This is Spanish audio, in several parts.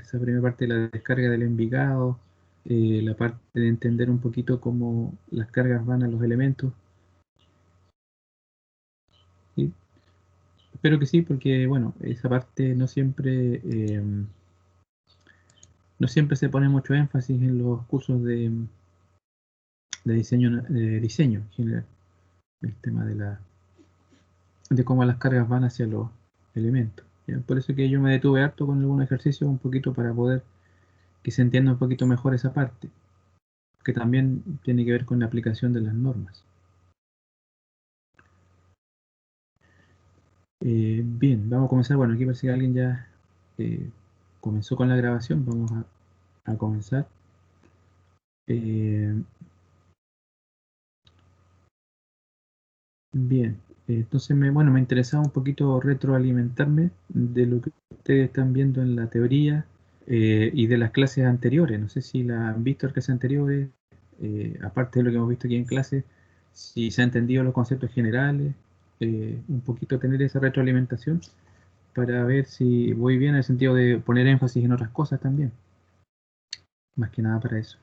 esa primera parte de la descarga del Envigado, la parte de entender un poquito cómo las cargas van a los elementos. ¿Sí? Espero que sí, porque bueno, esa parte no siempre se pone mucho énfasis en los cursos de diseño en general, el tema de cómo las cargas van hacia los elementos. ¿Ya? Por eso que yo me detuve harto con algunos ejercicios un poquito para poder que se entienda un poquito mejor esa parte, que también tiene que ver con la aplicación de las normas. Bien, vamos a comenzar. Bueno, aquí parece que alguien ya comenzó con la grabación. Vamos a comenzar. Eh, bien, entonces bueno, me interesaba un poquito retroalimentarme de lo que ustedes están viendo en la teoría y de las clases anteriores. No sé si la han visto en clases anteriores, aparte de lo que hemos visto aquí en clase, si se han entendido los conceptos generales, un poquito tener esa retroalimentación para ver si voy bien en el sentido de poner énfasis en otras cosas también, más que nada para eso.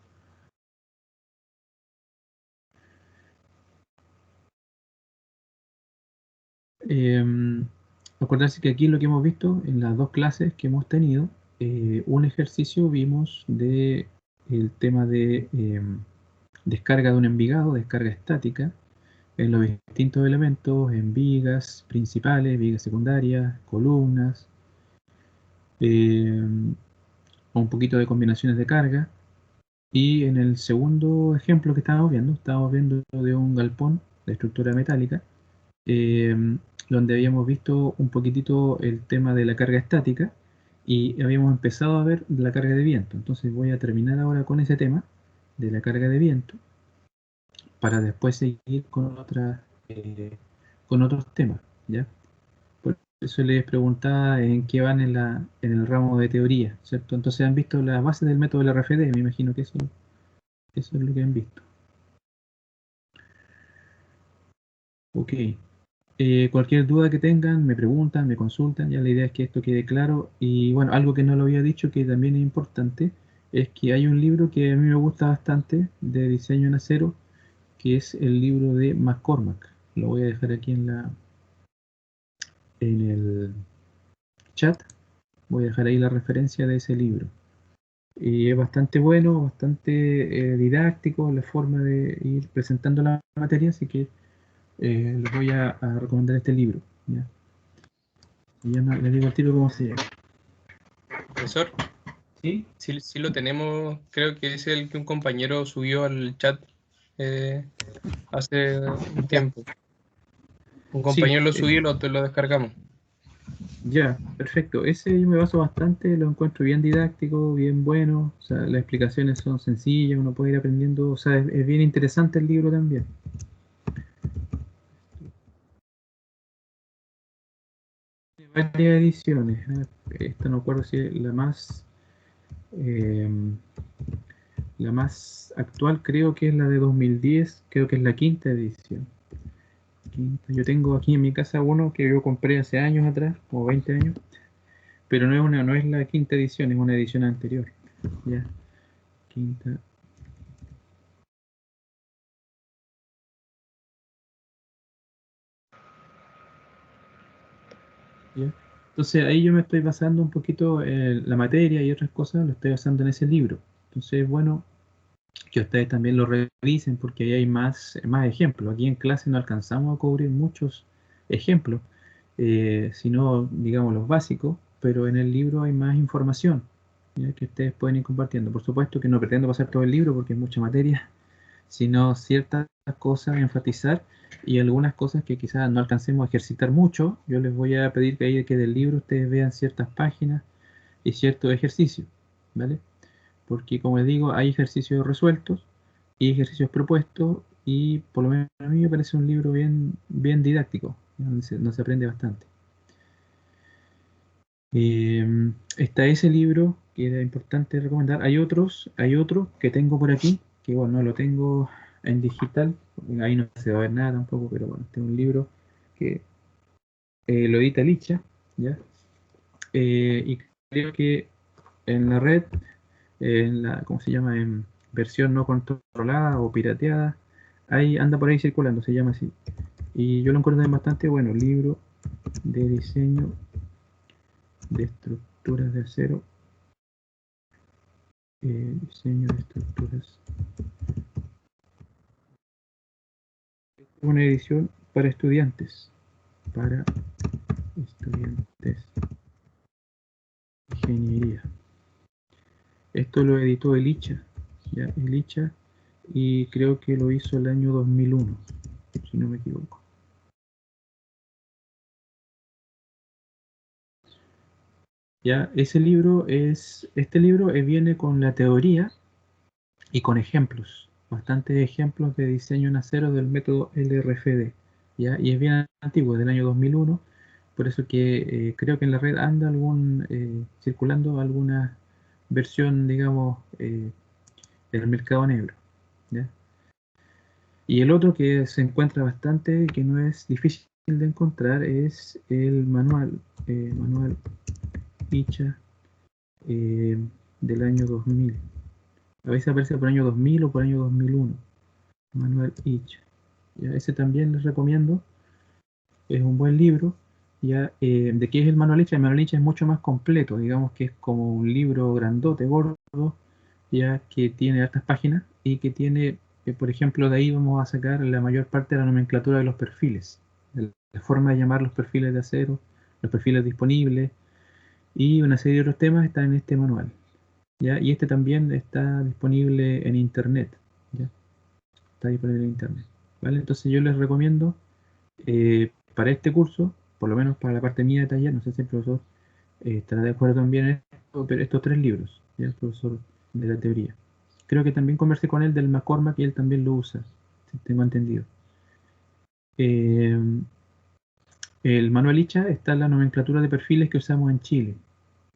Eh, Acordarse que aquí lo que hemos visto en las dos clases que hemos tenido, un ejercicio vimos de el tema de descarga de un envigado, descarga estática, en los distintos elementos, en vigas principales, vigas secundarias, columnas, un poquito de combinaciones de carga. Y en el segundo ejemplo que estábamos viendo de un galpón de estructura metálica, eh, donde habíamos visto un poquitito el tema de la carga estática y habíamos empezado a ver la carga de viento. Entonces voy a terminar ahora con ese tema de la carga de viento para después seguir con otros temas, ¿ya? Por eso les preguntaba en qué van en el ramo de teoría, ¿cierto? Entonces han visto la base del método del RFD, me imagino que eso es lo que han visto. Ok. Cualquier duda que tengan, me preguntan, me consultan, ya la idea es que esto quede claro. Y bueno, algo que no lo había dicho, que también es importante, es que hay un libro que a mí me gusta bastante de diseño en acero, que es el libro de McCormack. Lo voy a dejar aquí en el chat, voy a dejar ahí la referencia de ese libro. Y es bastante bueno, bastante didáctico la forma de ir presentando la materia, así que les voy a recomendar este libro. ¿Ya? Les digo al tiro cómo se llama. Profesor, ¿Sí? sí lo tenemos, creo que es el que un compañero subió al chat hace un tiempo. Un Sí, compañero lo subió y lo descargamos. ya, perfecto. Ese yo me baso bastante, lo encuentro bien didáctico, bien bueno. O sea, las explicaciones son sencillas, uno puede ir aprendiendo. O sea, es bien interesante el libro también. Tiene varias ediciones. Esta no recuerdo si es eh, la más actual, creo que es la de 2010, creo que es la quinta edición. Yo tengo aquí en mi casa uno que yo compré hace años atrás, como 20 años, pero no es la quinta edición, es una edición anterior. Ya, quinta. ¿Ya? Entonces ahí yo me estoy basando un poquito en la materia y otras cosas, lo estoy basando en ese libro. Entonces, bueno, que ustedes también lo revisen porque ahí hay más ejemplos. Aquí en clase no alcanzamos a cubrir muchos ejemplos, sino, digamos, los básicos, pero en el libro hay más información, ¿ya? Que ustedes pueden ir compartiendo. Por supuesto que no pretendo pasar todo el libro porque es mucha materia, sino ciertas cosas a enfatizar y algunas cosas que quizás no alcancemos a ejercitar mucho. Yo les voy a pedir que ahí que del libro ustedes vean ciertas páginas y ciertos ejercicios, ¿vale? Porque como les digo, hay ejercicios resueltos y ejercicios propuestos y por lo menos a mí me parece un libro bien didáctico, donde se aprende bastante. Está ese libro que era importante recomendar. Hay otros que tengo por aquí, que bueno, no lo tengo en digital, ahí no se va a ver nada tampoco, pero bueno, este es un libro que lo edita Licha, ¿ya? Y creo que en la red, ¿cómo se llama? En versión no controlada o pirateada, ahí anda por ahí circulando, se llama así. Y yo lo encuentro bastante bueno, libro de diseño de estructuras de acero, diseño de estructuras. Una edición para estudiantes de ingeniería. Esto lo editó Elicha, ¿ya? Elicha, y creo que lo hizo el año 2001, si no me equivoco. Ya, este libro viene con la teoría y con ejemplos, bastantes ejemplos de diseño en acero del método LRFD, ¿ya? Y es bien antiguo, del año 2001, por eso que creo que en la red anda circulando alguna versión, digamos, del mercado negro, ¿ya? Y el otro que se encuentra bastante, que no es difícil de encontrar, es el manual Picha del año 2000. A veces aparece por año 2000 o por año 2001. Manuel Ich. Ya, ese también les recomiendo. Es un buen libro. Ya, ¿de qué es el Manual Ich? El Manual Ich es mucho más completo. Digamos que es como un libro grandote, gordo, ya que tiene hartas páginas y que tiene, por ejemplo, de ahí vamos a sacar la mayor parte de la nomenclatura de los perfiles. La forma de llamar los perfiles de acero, los perfiles disponibles y una serie de otros temas están en este manual. ¿Ya? Y este también está disponible en internet, ¿ya? Está disponible en internet, ¿vale? Entonces yo les recomiendo para este curso, por lo menos para la parte mía de taller, no sé si el profesor estará de acuerdo también en esto, pero estos 3 libros, ¿ya? El profesor de la teoría. Creo que también conversé con él del McCormack y él también lo usa, si tengo entendido. Eh, el manual ICHA está en la nomenclatura de perfiles que usamos en Chile,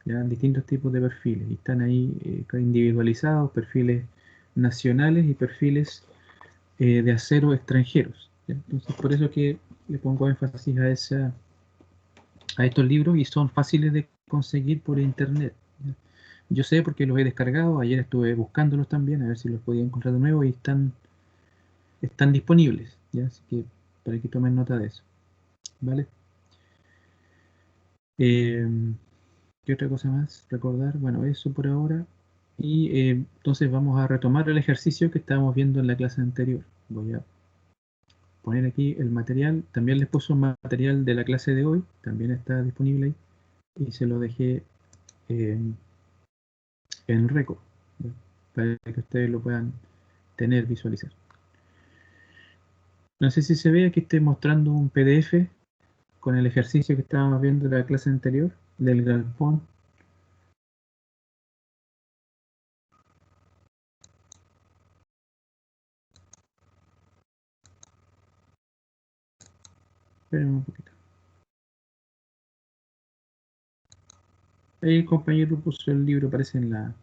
¿ya? Distintos tipos de perfiles, y están ahí individualizados, perfiles nacionales y perfiles de acero extranjeros, ¿ya? Entonces por eso que le pongo énfasis a estos libros y son fáciles de conseguir por internet, ¿ya? Yo sé porque los he descargado, ayer estuve buscándolos también a ver si los podía encontrar de nuevo y están disponibles, ¿ya? Así que para que tomen nota de eso, ¿vale? Eh, ¿Qué otra cosa más? Recordar, bueno, eso por ahora. Y entonces vamos a retomar el ejercicio que estábamos viendo en la clase anterior. Voy a poner aquí el material. También les puso material de la clase de hoy. También está disponible ahí. Y se lo dejé en récord, ¿ya? Para que ustedes lo puedan tener, visualizar. No sé si se ve, aquí estoy mostrando un PDF con el ejercicio que estábamos viendo de la clase anterior, del galpón. Esperen un poquito. Ahí el compañero puso el libro, parece en la...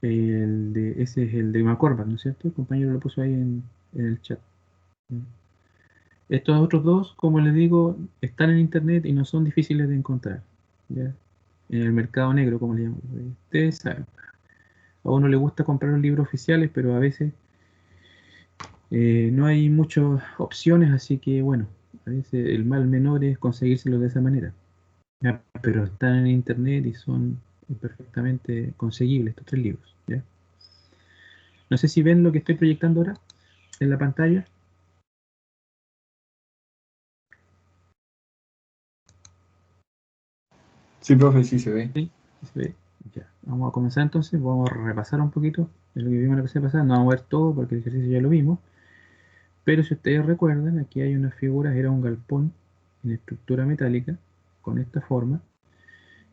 ese es el de McCormack, ¿no es cierto? El compañero lo puso ahí en el chat. Estos otros dos, como les digo, están en internet y no son difíciles de encontrar, ¿ya? En el mercado negro, como le llaman. Ustedes saben. A uno le gusta comprar los libros oficiales, pero a veces no hay muchas opciones, así que bueno, a veces el mal menor es conseguírselos de esa manera. ¿Ya? Pero están en internet y son perfectamente conseguibles estos 3 libros, ¿ya? No sé si ven lo que estoy proyectando ahora en la pantalla. Sí, profe, sí se ve. Sí, sí se ve. Ya. Vamos a comenzar entonces, vamos a repasar un poquito de lo que vimos la clase pasada. No vamos a ver todo porque el ejercicio ya lo vimos. Pero si ustedes recuerdan, aquí hay unas figuras, era un galpón en estructura metálica, con esta forma,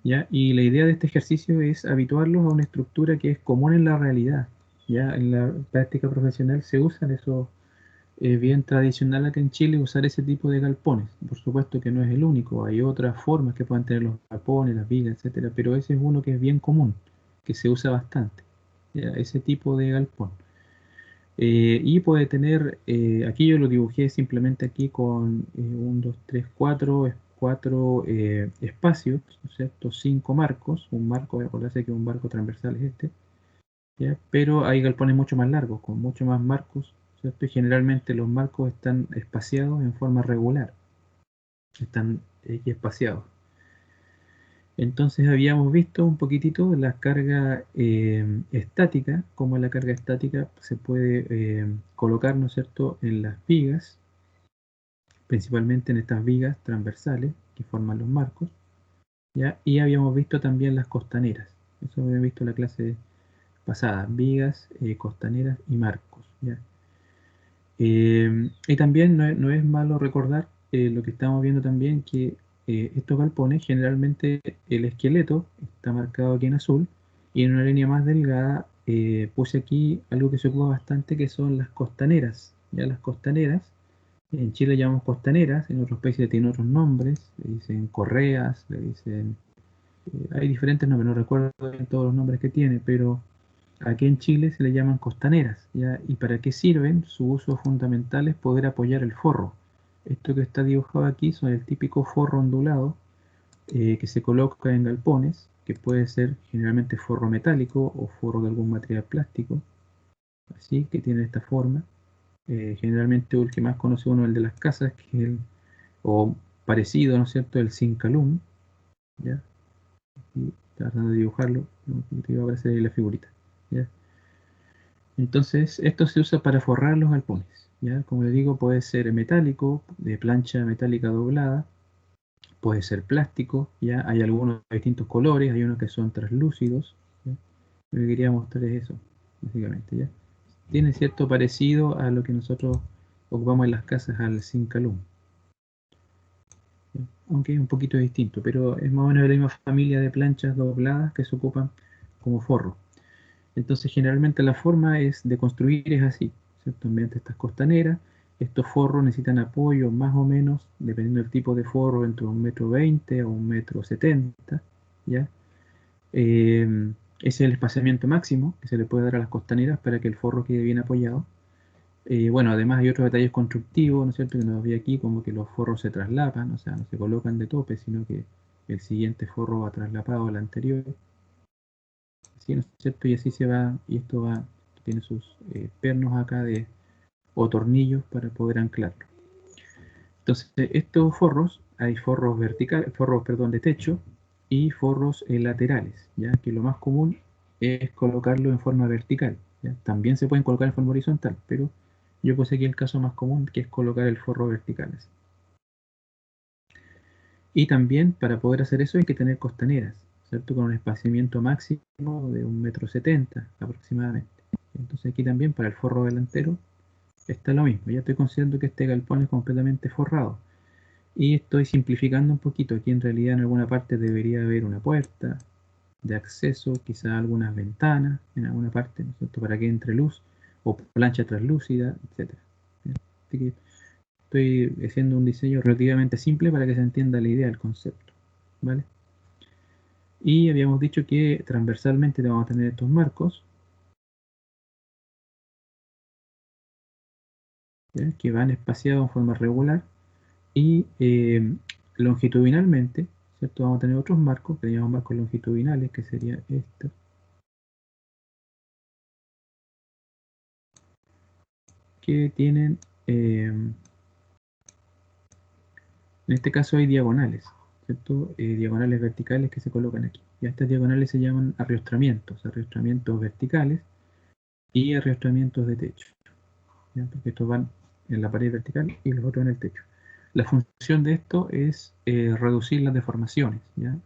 ¿ya? Y la idea de este ejercicio es habituarlos a una estructura que es común en la realidad, ¿ya? En la práctica profesional se usan eso. Es bien tradicional acá en Chile usar ese tipo de galpones. Por supuesto que no es el único, hay otras formas que puedan tener los galpones, las vigas, etcétera, pero ese es uno que es bien común, que se usa bastante, ¿ya? Ese tipo de galpón. Y puede tener, aquí yo lo dibujé simplemente aquí con 1, 2, 3, 4 4 espacios, ¿no es cierto? 5 marcos, un marco, acordarse que un marco transversal es este, ¿ya? Pero hay galpones mucho más largos, con mucho más marcos, ¿cierto? Y generalmente los marcos están espaciados en forma regular, están espaciados. Entonces habíamos visto un poquitito la carga estática, cómo la carga estática se puede colocar, ¿no es cierto?, en las vigas, principalmente en estas vigas transversales que forman los marcos, ¿ya? Y habíamos visto también las costaneras, eso habíamos visto en la clase pasada, vigas, costaneras y marcos, ¿ya? Y también no es malo recordar lo que estamos viendo también, que estos galpones generalmente el esqueleto está marcado aquí en azul y en una línea más delgada puse aquí algo que se ocupa bastante, que son las costaneras. Ya las costaneras, en Chile llamamos costaneras, en otros países tienen otros nombres, le dicen correas, le dicen, hay diferentes nombres, no recuerdo bien todos los nombres que tiene, pero aquí en Chile se le llaman costaneras, ¿ya? ¿Y para qué sirven? Su uso fundamental es poder apoyar el forro. Esto que está dibujado aquí son el típico forro ondulado que se coloca en galpones, que puede ser generalmente forro metálico o forro de algún material plástico, así que tiene esta forma. Generalmente el que más conoce uno es el de las casas, que es el, o parecido, ¿no es cierto?, el Zincalum, ¿ya? Y tratando de dibujarlo, ¿no? Te iba a aparecer ahí la figurita, ¿ya? Entonces, esto se usa para forrar los galpones, ¿ya? Como les digo, puede ser metálico, de plancha metálica doblada, puede ser plástico, ¿ya? Hay algunos de distintos colores, hay unos que son translúcidos, ¿ya? Lo que quería mostrar es eso, básicamente, ¿ya? Tiene cierto parecido a lo que nosotros ocupamos en las casas al Zincalum, ¿ya? Aunque es un poquito distinto, pero es más o menos de la misma familia de planchas dobladas que se ocupan como forro. Entonces generalmente la forma es de construir es así, ¿cierto? Mediante estas costaneras, estos forros necesitan apoyo más o menos, dependiendo del tipo de forro, entre 1,20 m o 1,70 m, ¿ya? Ese es el espaciamiento máximo que se le puede dar a las costaneras para que el forro quede bien apoyado. Bueno, además hay otros detalles constructivos, ¿no es cierto?, que nos vi aquí, como que los forros se traslapan, o sea, no se colocan de tope, sino que el siguiente forro va traslapado al anterior. ¿Sí? ¿No es cierto? Y así se va, y esto va, tiene sus pernos acá de, o tornillos para poder anclarlo. Entonces, estos forros, hay forros verticales, forros, perdón, de techo y forros laterales, ya que lo más común es colocarlo en forma vertical, ¿ya? También se pueden colocar en forma horizontal, pero yo puse aquí el caso más común, que es colocar el forro vertical. Y también para poder hacer eso hay que tener costaneras, ¿cierto? Con un espaciamiento máximo de 1,70 m aproximadamente. Entonces aquí también para el forro delantero está lo mismo. Ya estoy considerando que este galpón es completamente forrado. Y estoy simplificando un poquito. Aquí en realidad en alguna parte debería haber una puerta de acceso, quizás algunas ventanas en alguna parte, ¿no es cierto?, para que entre luz, o plancha translúcida, etc. Así que estoy haciendo un diseño relativamente simple para que se entienda la idea, el concepto, ¿vale? Y habíamos dicho que transversalmente vamos a tener estos marcos, ¿ya?, que van espaciados en forma regular, y longitudinalmente, ¿cierto?, vamos a tener otros marcos que llamamos marcos longitudinales, que sería este, que tienen, en este caso hay diagonales, ¿cierto? Diagonales verticales que se colocan aquí. Y a estas diagonales se llaman arriostramientos, arriostramientos verticales y arriostramientos de techo, ¿ya? Porque estos van en la pared vertical y los otros en el techo. La función de esto es reducir las deformaciones, ¿ya?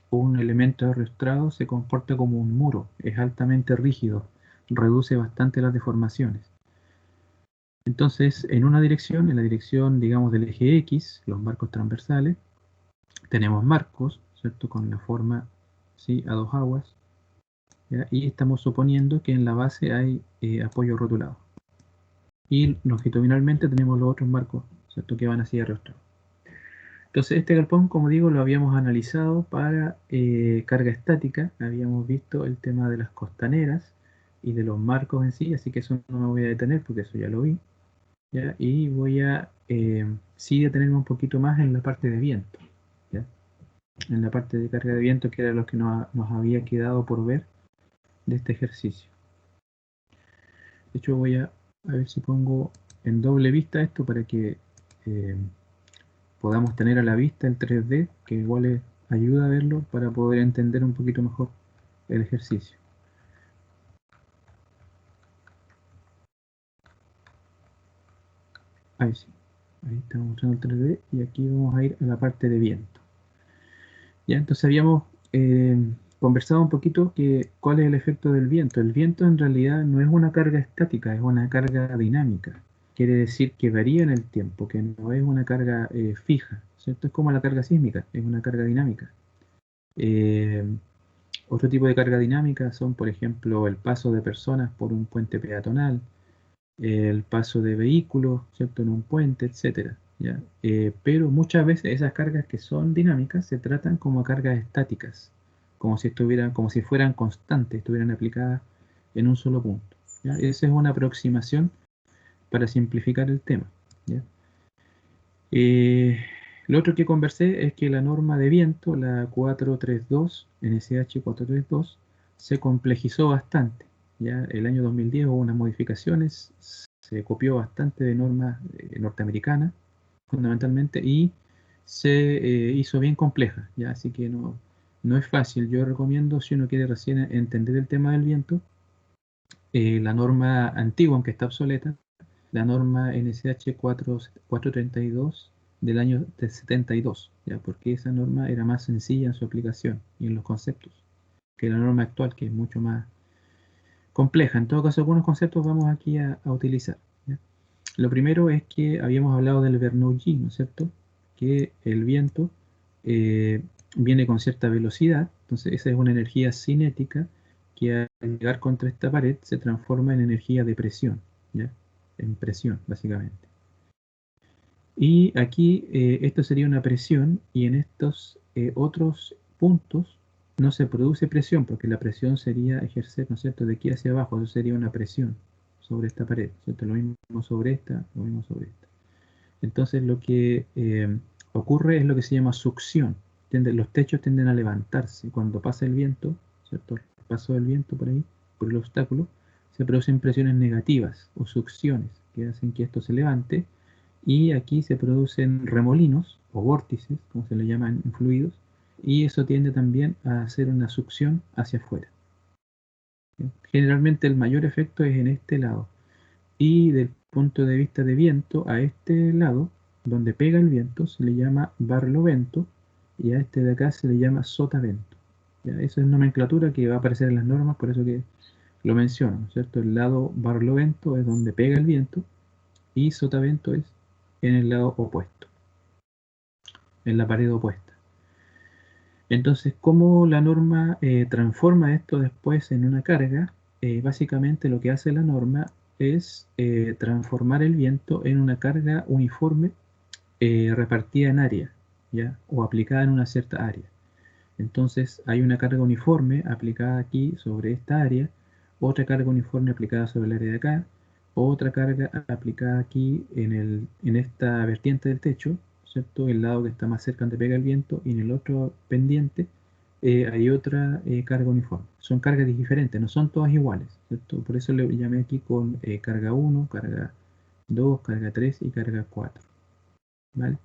Un elemento arriostrado se comporta como un muro, es altamente rígido, reduce bastante las deformaciones. Entonces, en una dirección, en la dirección, digamos, del eje X, los marcos transversales, tenemos marcos, ¿cierto?, con la forma, ¿sí?, a dos aguas, ¿ya? Y estamos suponiendo que en la base hay apoyo rotulado. Y longitudinalmente tenemos los otros marcos, ¿cierto?, que van así arrastrados. Entonces este galpón, como digo, lo habíamos analizado para carga estática, habíamos visto el tema de las costaneras y de los marcos en sí, así que eso no me voy a detener porque eso ya lo vi, ¿ya? Y voy a sí detenerme un poquito más en la parte de viento, en la parte de carga de viento, que era lo que nos había quedado por ver de este ejercicio. De hecho, voy a ver si pongo en doble vista esto para que podamos tener a la vista el 3D, que igual ayuda a verlo para poder entender un poquito mejor el ejercicio. Ahí sí, ahí estamos mostrando el 3D y aquí vamos a ir a la parte de viento. Ya, entonces habíamos conversado un poquito que cuál es el efecto del viento. El viento en realidad no es una carga estática, es una carga dinámica. Quiere decir que varía en el tiempo, que no es una carga fija, ¿cierto? Es como la carga sísmica, es una carga dinámica. Otro tipo de carga dinámica son, por ejemplo, el paso de personas por un puente peatonal, el paso de vehículos, ¿cierto? En un puente, etcétera, ¿ya? Pero muchas veces esas cargas que son dinámicas se tratan como cargas estáticas, como si estuvieran, como si fueran constantes, estuvieran aplicadas en un solo punto, ¿ya? Esa es una aproximación para simplificar el tema, ¿ya? Lo otro que conversé es que la norma de viento, la 432, NSH 432, se complejizó bastante. Ya el año 2010 hubo unas modificaciones, se copió bastante de normas norteamericanas, fundamentalmente, y se hizo bien compleja. Ya, así que no es fácil. Yo recomiendo, si uno quiere recién entender el tema del viento, la norma antigua, aunque está obsoleta, la norma NSH 432 del año 72, ¿ya? Porque esa norma era más sencilla en su aplicación y en los conceptos que la norma actual, que es mucho más compleja. En todo caso, algunos conceptos vamos aquí a utilizar, ¿ya? Lo primero es que habíamos hablado del Bernoulli, ¿no es cierto? Que el viento eh, viene con cierta velocidad, entonces esa es una energía cinética que al llegar contra esta pared se transforma en energía de presión, ¿ya? En presión, básicamente. Y aquí esto sería una presión y en estos otros puntos no se produce presión porque la presión sería ejercer, ¿no es cierto?, de aquí hacia abajo, eso sería una presión sobre esta pared, ¿cierto? Lo mismo sobre esta, lo mismo sobre esta. Entonces lo que ocurre es lo que se llama succión. Los techos tienden a levantarse cuando pasa el viento, ¿cierto? El paso del viento por ahí, por el obstáculo, se producen presiones negativas o succiones que hacen que esto se levante y aquí se producen remolinos o vórtices, como se le llaman en fluidos, y eso tiende también a hacer una succión hacia afuera. ¿Sí? Generalmente el mayor efecto es en este lado, y del punto de vista de viento, a este lado, donde pega el viento, se le llama barlovento, y a este de acá se le llama sotavento. ¿Ya? Esa es nomenclatura que va a aparecer en las normas, por eso que lo menciono, ¿no es cierto? El lado barlovento es donde pega el viento, y sotavento es en el lado opuesto, en la pared opuesta. Entonces, ¿cómo la norma transforma esto después en una carga? Básicamente lo que hace la norma es transformar el viento en una carga uniforme repartida en área, ¿ya? O aplicada en una cierta área. Entonces hay una carga uniforme aplicada aquí sobre esta área, otra carga uniforme aplicada sobre el área de acá, otra carga aplicada aquí en esta vertiente del techo, ¿cierto? El lado que está más cerca donde pega el viento, y en el otro pendiente hay otra carga uniforme. Son cargas diferentes, no son todas iguales, ¿cierto? Por eso le llamé aquí con carga 1, carga 2, carga 3 y carga 4, ¿vale?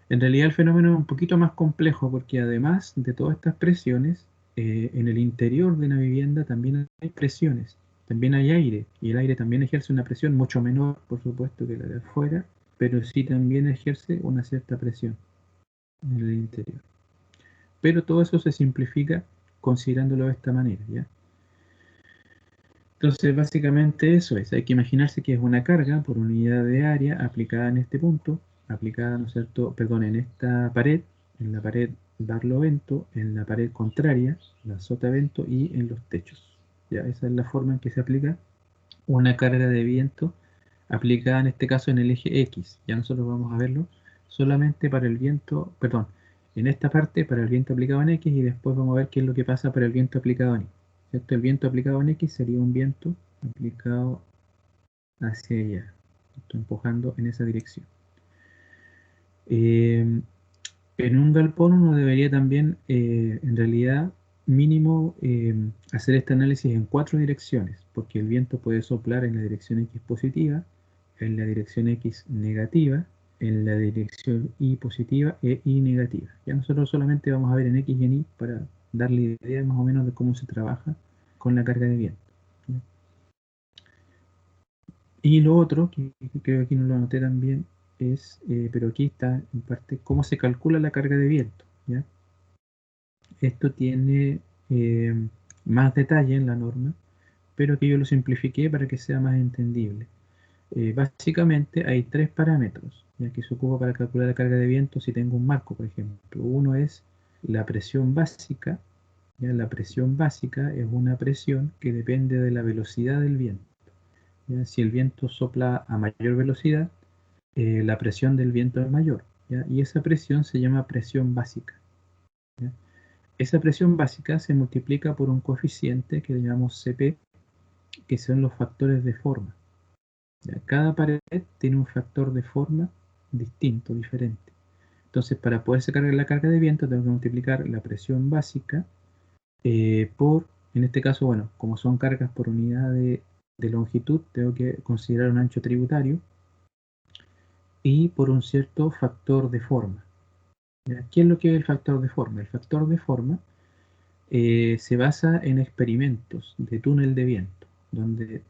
En realidad el fenómeno es un poquito más complejo porque además de todas estas presiones, en el interior de una vivienda también hay presiones, también hay aire, y el aire también ejerce una presión mucho menor, por supuesto, que la de afuera, pero sí también ejerce una cierta presión en el interior. Pero todo eso se simplifica considerándolo de esta manera, ¿ya? Entonces, básicamente eso es. Hay que imaginarse que es una carga por unidad de área aplicada en este punto, aplicada, ¿no es cierto?, perdón, en esta pared, en la pared barlovento, en la pared contraria, la sotavento y en los techos. Ya, esa es la forma en que se aplica una carga de viento aplicada en este caso en el eje X. Ya nosotros vamos a verlo solamente para el viento, perdón, en esta parte para el viento aplicado en X, y después vamos a ver qué es lo que pasa para el viento aplicado en Y. ¿Cierto? El viento aplicado en X sería un viento aplicado hacia allá. Estoy empujando en esa dirección. En un galpón uno debería también, en realidad, mínimo hacer este análisis en 4 direcciones, porque el viento puede soplar en la dirección X positiva, en la dirección X negativa, en la dirección Y positiva e Y negativa. Ya nosotros solamente vamos a ver en X y en Y para darle idea más o menos de cómo se trabaja con la carga de viento. ¿Ya? Y lo otro, que creo que aquí no lo anoté también, es, pero aquí está en parte, cómo se calcula la carga de viento. ¿Ya? Esto tiene eh, más detalle en la norma, pero que yo lo simplifiqué para que sea más entendible. Básicamente hay 3 parámetros, ya que se ocupa para calcular la carga de viento si tengo un marco, por ejemplo. Uno es la presión básica. Ya la presión básica es una presión que depende de la velocidad del viento. ¿Ya? Si el viento sopla a mayor velocidad, la presión del viento es mayor. ¿Ya? Y esa presión se llama presión básica. ¿Ya? Esa presión básica se multiplica por un coeficiente que llamamos CP, que son los factores de forma. ¿Ya? Cada pared tiene un factor de forma distinto, diferente. Entonces, para poder sacar la carga de viento, tengo que multiplicar la presión básica por, en este caso, bueno, como son cargas por unidad de longitud, tengo que considerar un ancho tributario y por un cierto factor de forma. ¿Ya? ¿Qué es lo que es el factor de forma? El factor de forma se basa en experimentos de túnel de viento, donde,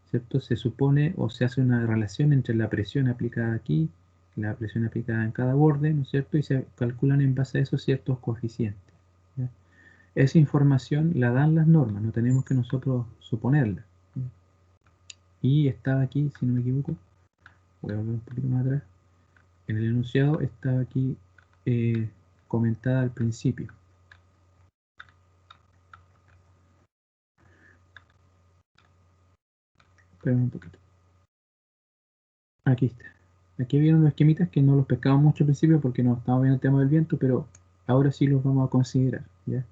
¿cierto?, se supone o se hace una relación entre la presión aplicada aquí, la presión aplicada en cada borde, ¿no es cierto?, y se calculan en base a eso ciertos coeficientes. ¿Ya? Esa información la dan las normas, no tenemos que nosotros suponerla. ¿Ya? Y estaba aquí, si no me equivoco, voy a volver un poquito más atrás, en el enunciado estaba aquí comentada al principio. Espera un poquito. Aquí está. Aquí había unos esquemitas que no los pescamos mucho al principio porque no estábamos viendo el tema del viento, pero ahora sí los vamos a considerar. ¿Ya?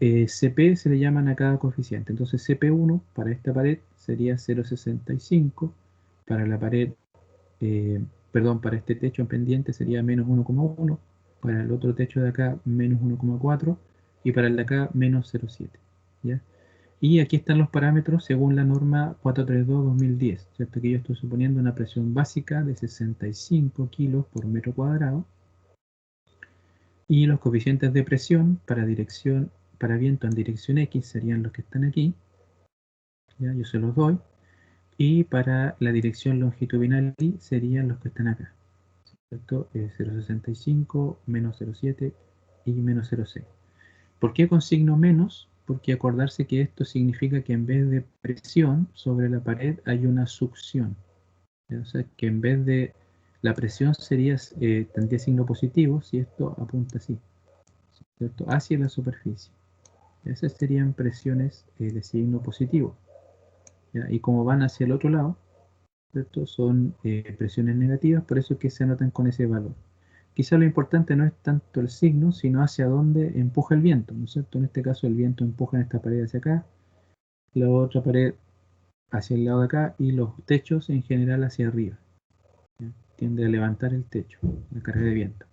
CP se le llaman a cada coeficiente. Entonces CP1 para esta pared sería 0,65. Para la pared, perdón, para este techo en pendiente sería menos 1,1. Para el otro techo de acá, menos 1,4. Y para el de acá, menos 0,7. ¿Ya? Y aquí están los parámetros según la norma 432-2010, ¿cierto? Que yo estoy suponiendo una presión básica de 65 kilos por metro cuadrado y los coeficientes de presión para viento en dirección X serían los que están aquí, ¿ya? Yo se los doy, y para la dirección longitudinal Y serían los que están acá, ¿cierto? 0,65, menos 0,7 y menos 0,6. ¿Por qué consigno menos? Porque acordarse que esto significa que en vez de presión sobre la pared hay una succión. ¿Ya? O sea, que en vez de la presión tendría signo positivo si esto apunta así, ¿cierto? Hacia la superficie. Esas serían presiones de signo positivo. ¿Ya? Y como van hacia el otro lado, ¿cierto? Son presiones negativas, por eso es que se anotan con ese valor. Quizá lo importante no es tanto el signo, sino hacia dónde empuja el viento, ¿no es cierto? En este caso el viento empuja en esta pared hacia acá, la otra pared hacia el lado de acá y los techos en general hacia arriba. ¿Ya? Tiende a levantar el techo, la carga de viento.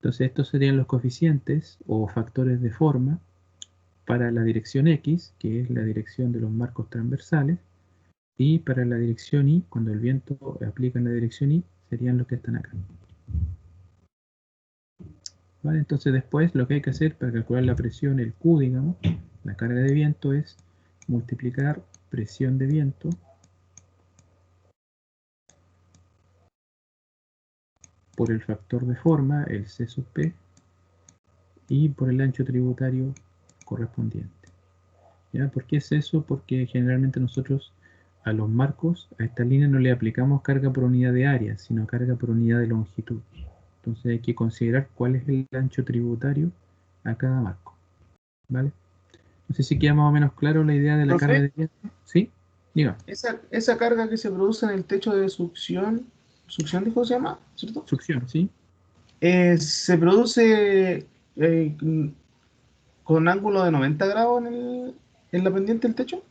Entonces estos serían los coeficientes o factores de forma para la dirección X, que es la dirección de los marcos transversales, y para la dirección Y, cuando el viento aplica en la dirección Y, serían los que están acá. ¿Vale? Entonces después lo que hay que hacer para calcular la presión, el Q, digamos, la carga de viento, es multiplicar presión de viento por el factor de forma, el C sub P, y por el ancho tributario correspondiente. ¿Ya? ¿Por qué es eso? Porque generalmente nosotros a los marcos, a esta línea no le aplicamos carga por unidad de área, sino carga por unidad de longitud. Entonces hay que considerar cuál es el ancho tributario a cada marco. ¿Vale? No sé si queda más o menos claro la idea de la carga Profe, de viento. ¿Sí? Diga. esa carga que se produce en el techo de succión, succión dijo se llama, ¿cierto? Succión, ¿sí? Se produce con ángulo de 90 grados en la pendiente del techo.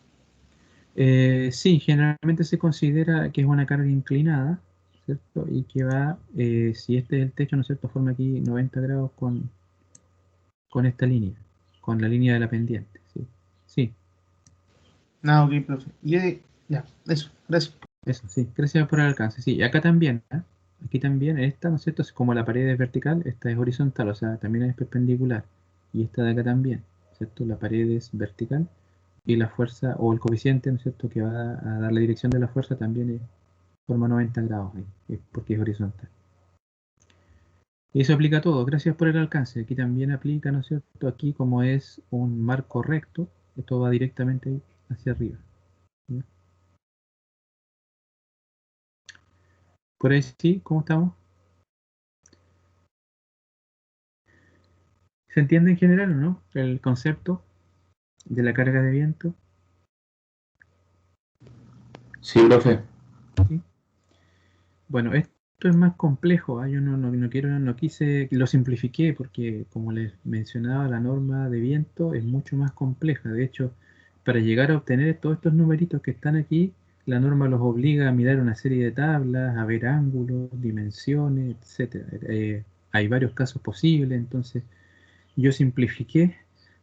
Sí, generalmente se considera que es una carga inclinada, ¿cierto? Y que va, si este es el techo, ¿no es cierto?, forma aquí 90 grados con esta línea, con la línea de la pendiente, ¿sí? Sí, No, ok, profe. Ya, eso, gracias. eso, sí, gracias por el alcance. Sí, y acá también, ¿eh? Aquí también, esta, ¿no es cierto? Es como la pared es vertical, esta es horizontal, o sea, también es perpendicular. Y esta de acá también, ¿cierto? La pared es vertical y la fuerza, o el coeficiente, ¿no es cierto?, que va a dar la dirección de la fuerza también forma 90 grados ahí, porque es horizontal. Y eso aplica a todo, gracias por el alcance. Aquí también aplica, ¿no es cierto? Aquí como es un marco recto, esto va directamente hacia arriba. ¿Ya? Por ahí sí, ¿cómo estamos? ¿Se entiende en general o no? El concepto de la carga de viento. Sí, profe. ¿Sí? Bueno, esto es más complejo. Yo no quiero, no quise, lo simplifiqué porque, como les mencionaba, la norma de viento es mucho más compleja. De hecho, para llegar a obtener todos estos numeritos que están aquí, la norma los obliga a mirar una serie de tablas, a ver ángulos, dimensiones, etcétera. Hay varios casos posibles, entonces yo simplifiqué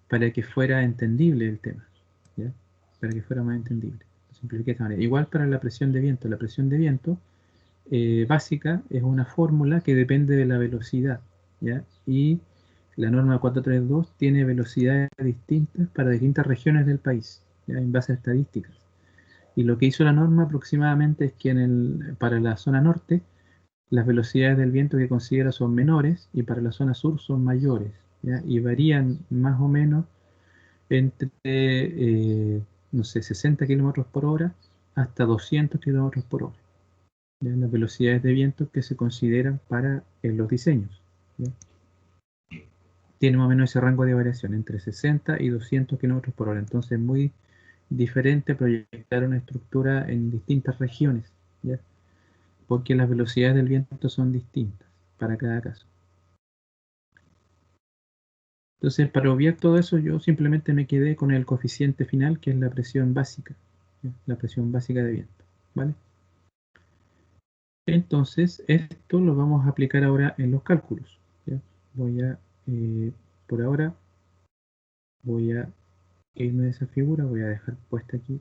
para que fuera entendible el tema, ¿ya? Para que fuera más entendible. Lo simplifiqué de esta manera. Igual para la presión de viento. La presión de viento básica es una fórmula que depende de la velocidad, ¿ya? Y la norma 432 tiene velocidades distintas para distintas regiones del país, ¿ya? En base a estadísticas. Y lo que hizo la norma aproximadamente es que para la zona norte las velocidades del viento que considera son menores y para la zona sur son mayores, ¿ya? Y varían más o menos entre, no sé, 60 kilómetros por hora hasta 200 kilómetros por hora, ¿ya? Las velocidades de viento que se consideran para los diseños, ¿ya? Tiene más o menos ese rango de variación entre 60 y 200 kilómetros por hora. Entonces es muy diferente proyectar una estructura en distintas regiones, ¿ya? Porque las velocidades del viento son distintas para cada caso. Entonces, para obviar todo eso, yo simplemente me quedé con el coeficiente final, que es la presión básica, ¿ya? La presión básica de viento, ¿vale? Entonces, esto lo vamos a aplicar ahora en los cálculos, ¿ya? Voy a, por ahora, voy a irme de esa figura, voy a dejar puesta aquí.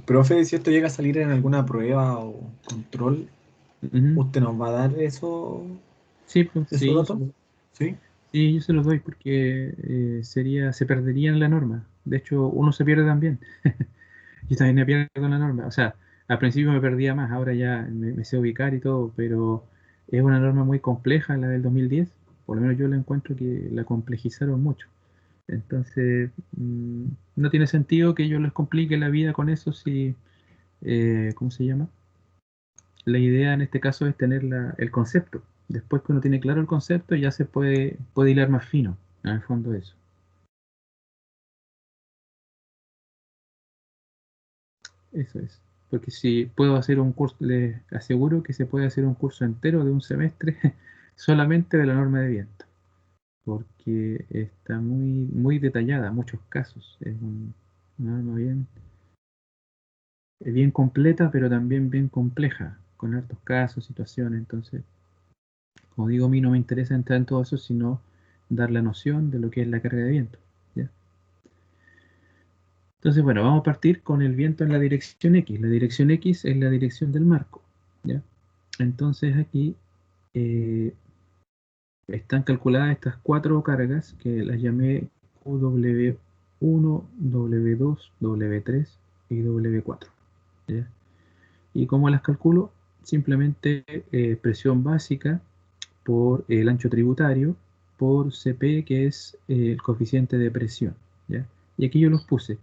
Profe, si esto llega a salir en alguna prueba o control, Ujú. ¿usted nos va a dar eso, Sí, pues, esos sí, datos? Sí. sí, yo se los doy porque se perdería en la norma. De hecho, uno se pierde también. Yo también me pierdo en la norma. O sea, al principio me perdía más, ahora ya me sé ubicar y todo, pero es una norma muy compleja la del 2010. Por lo menos yo la encuentro que la complejizaron mucho. Entonces, no tiene sentido que yo les complique la vida con eso si, ¿cómo se llama? La idea en este caso es tener el concepto. Después que uno tiene claro el concepto, ya se puede hilar más fino, en el fondo eso. Eso es. Porque si puedo hacer un curso, les aseguro que se puede hacer un curso entero de un semestre solamente de la norma de viento. Porque está muy detallada, muchos casos. Es una norma bien completa, pero también bien compleja, con hartos casos, situaciones. Entonces, como digo, a mí no me interesa entrar en todo eso, sino dar la noción de lo que es la carga de viento, ¿ya? Entonces, bueno, vamos a partir con el viento en la dirección X. La dirección X es la dirección del marco, ¿ya? Entonces aquí están calculadas estas cuatro cargas que las llamé W1, W2, W3 y W4, ¿ya? ¿Y cómo las calculo? Simplemente presión básica por el ancho tributario por CP, que es el coeficiente de presión, ¿ya? Y aquí yo los puse.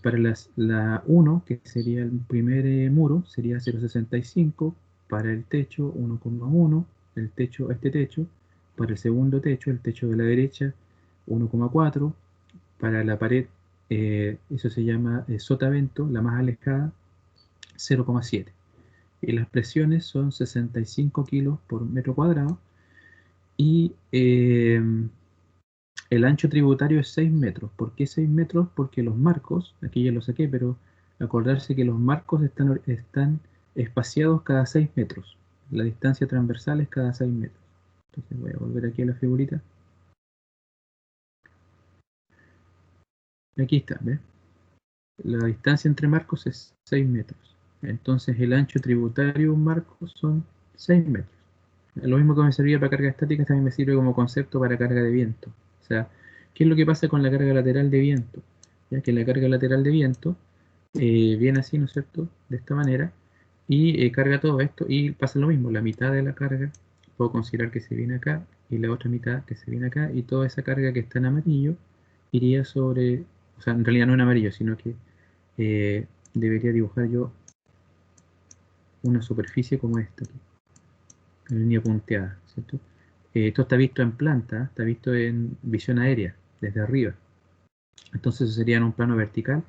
Para la 1, que sería el primer muro, sería 0,65. Para el techo, 1,1. El techo, este techo. Para el segundo techo, el techo de la derecha, 1,4. Para la pared, eso se llama sotavento, la más alejada, 0,7. Y las presiones son 65 kilos por metro cuadrado. Y el ancho tributario es 6 metros. ¿Por qué 6 metros? Porque los marcos, aquí ya lo saqué, pero acordarse que los marcos están espaciados cada 6 metros. La distancia transversal es cada 6 metros. Entonces voy a volver aquí a la figurita. Aquí está, ¿ves? La distancia entre marcos es 6 metros. Entonces el ancho tributario de un marco son 6 metros. Lo mismo que me servía para carga estática, también me sirve como concepto para carga de viento. O sea, ¿qué es lo que pasa con la carga lateral de viento? Ya que la carga lateral de viento viene así, ¿no es cierto? De esta manera, y carga todo esto, y pasa lo mismo, la mitad de la carga puedo considerar que se viene acá, y la otra mitad que se viene acá, y toda esa carga que está en amarillo iría sobre, o sea, en realidad no en amarillo, sino que debería dibujar yo una superficie como esta aquí, en línea punteada, ¿cierto? Esto está visto en planta, está visto en visión aérea, desde arriba. Entonces eso sería en un plano vertical,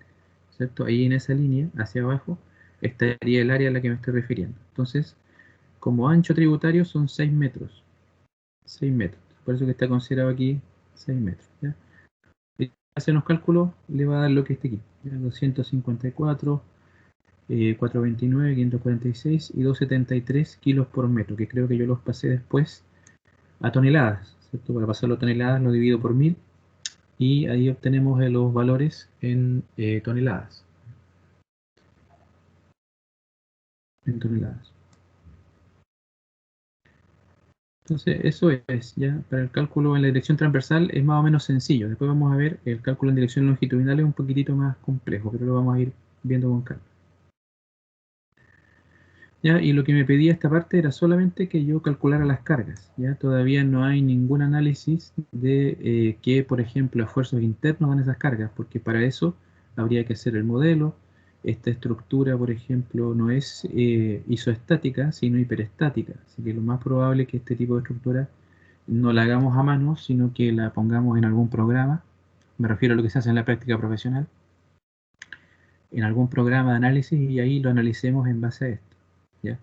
¿cierto? Ahí en esa línea, hacia abajo, estaría el área a la que me estoy refiriendo. Entonces, como ancho tributario son 6 metros. 6 metros. Por eso que está considerado aquí 6 metros. ¿Ya? Y hace unos cálculos, le va a dar lo que esté aquí. ¿Ya? 254, 429, 546 y 273 kilos por metro, que creo que yo los pasé después a toneladas, ¿cierto? Para pasarlo a toneladas lo divido por 1000 y ahí obtenemos los valores en toneladas. En toneladas. Entonces, eso es, ya para el cálculo en la dirección transversal es más o menos sencillo. Después vamos a ver el cálculo en dirección longitudinal es un poquitito más complejo, pero lo vamos a ir viendo con calma. ¿Ya? Y lo que me pedía esta parte era solamente que yo calculara las cargas. ¿Ya? Todavía no hay ningún análisis de qué, por ejemplo, esfuerzos internos van esas cargas, porque para eso habría que hacer el modelo. Esta estructura, por ejemplo, no es isoestática, sino hiperestática. Así que lo más probable es que este tipo de estructura no la hagamos a mano, sino que la pongamos en algún programa. Me refiero a lo que se hace en la práctica profesional, en algún programa de análisis y ahí lo analicemos en base a esto. ¿Ya?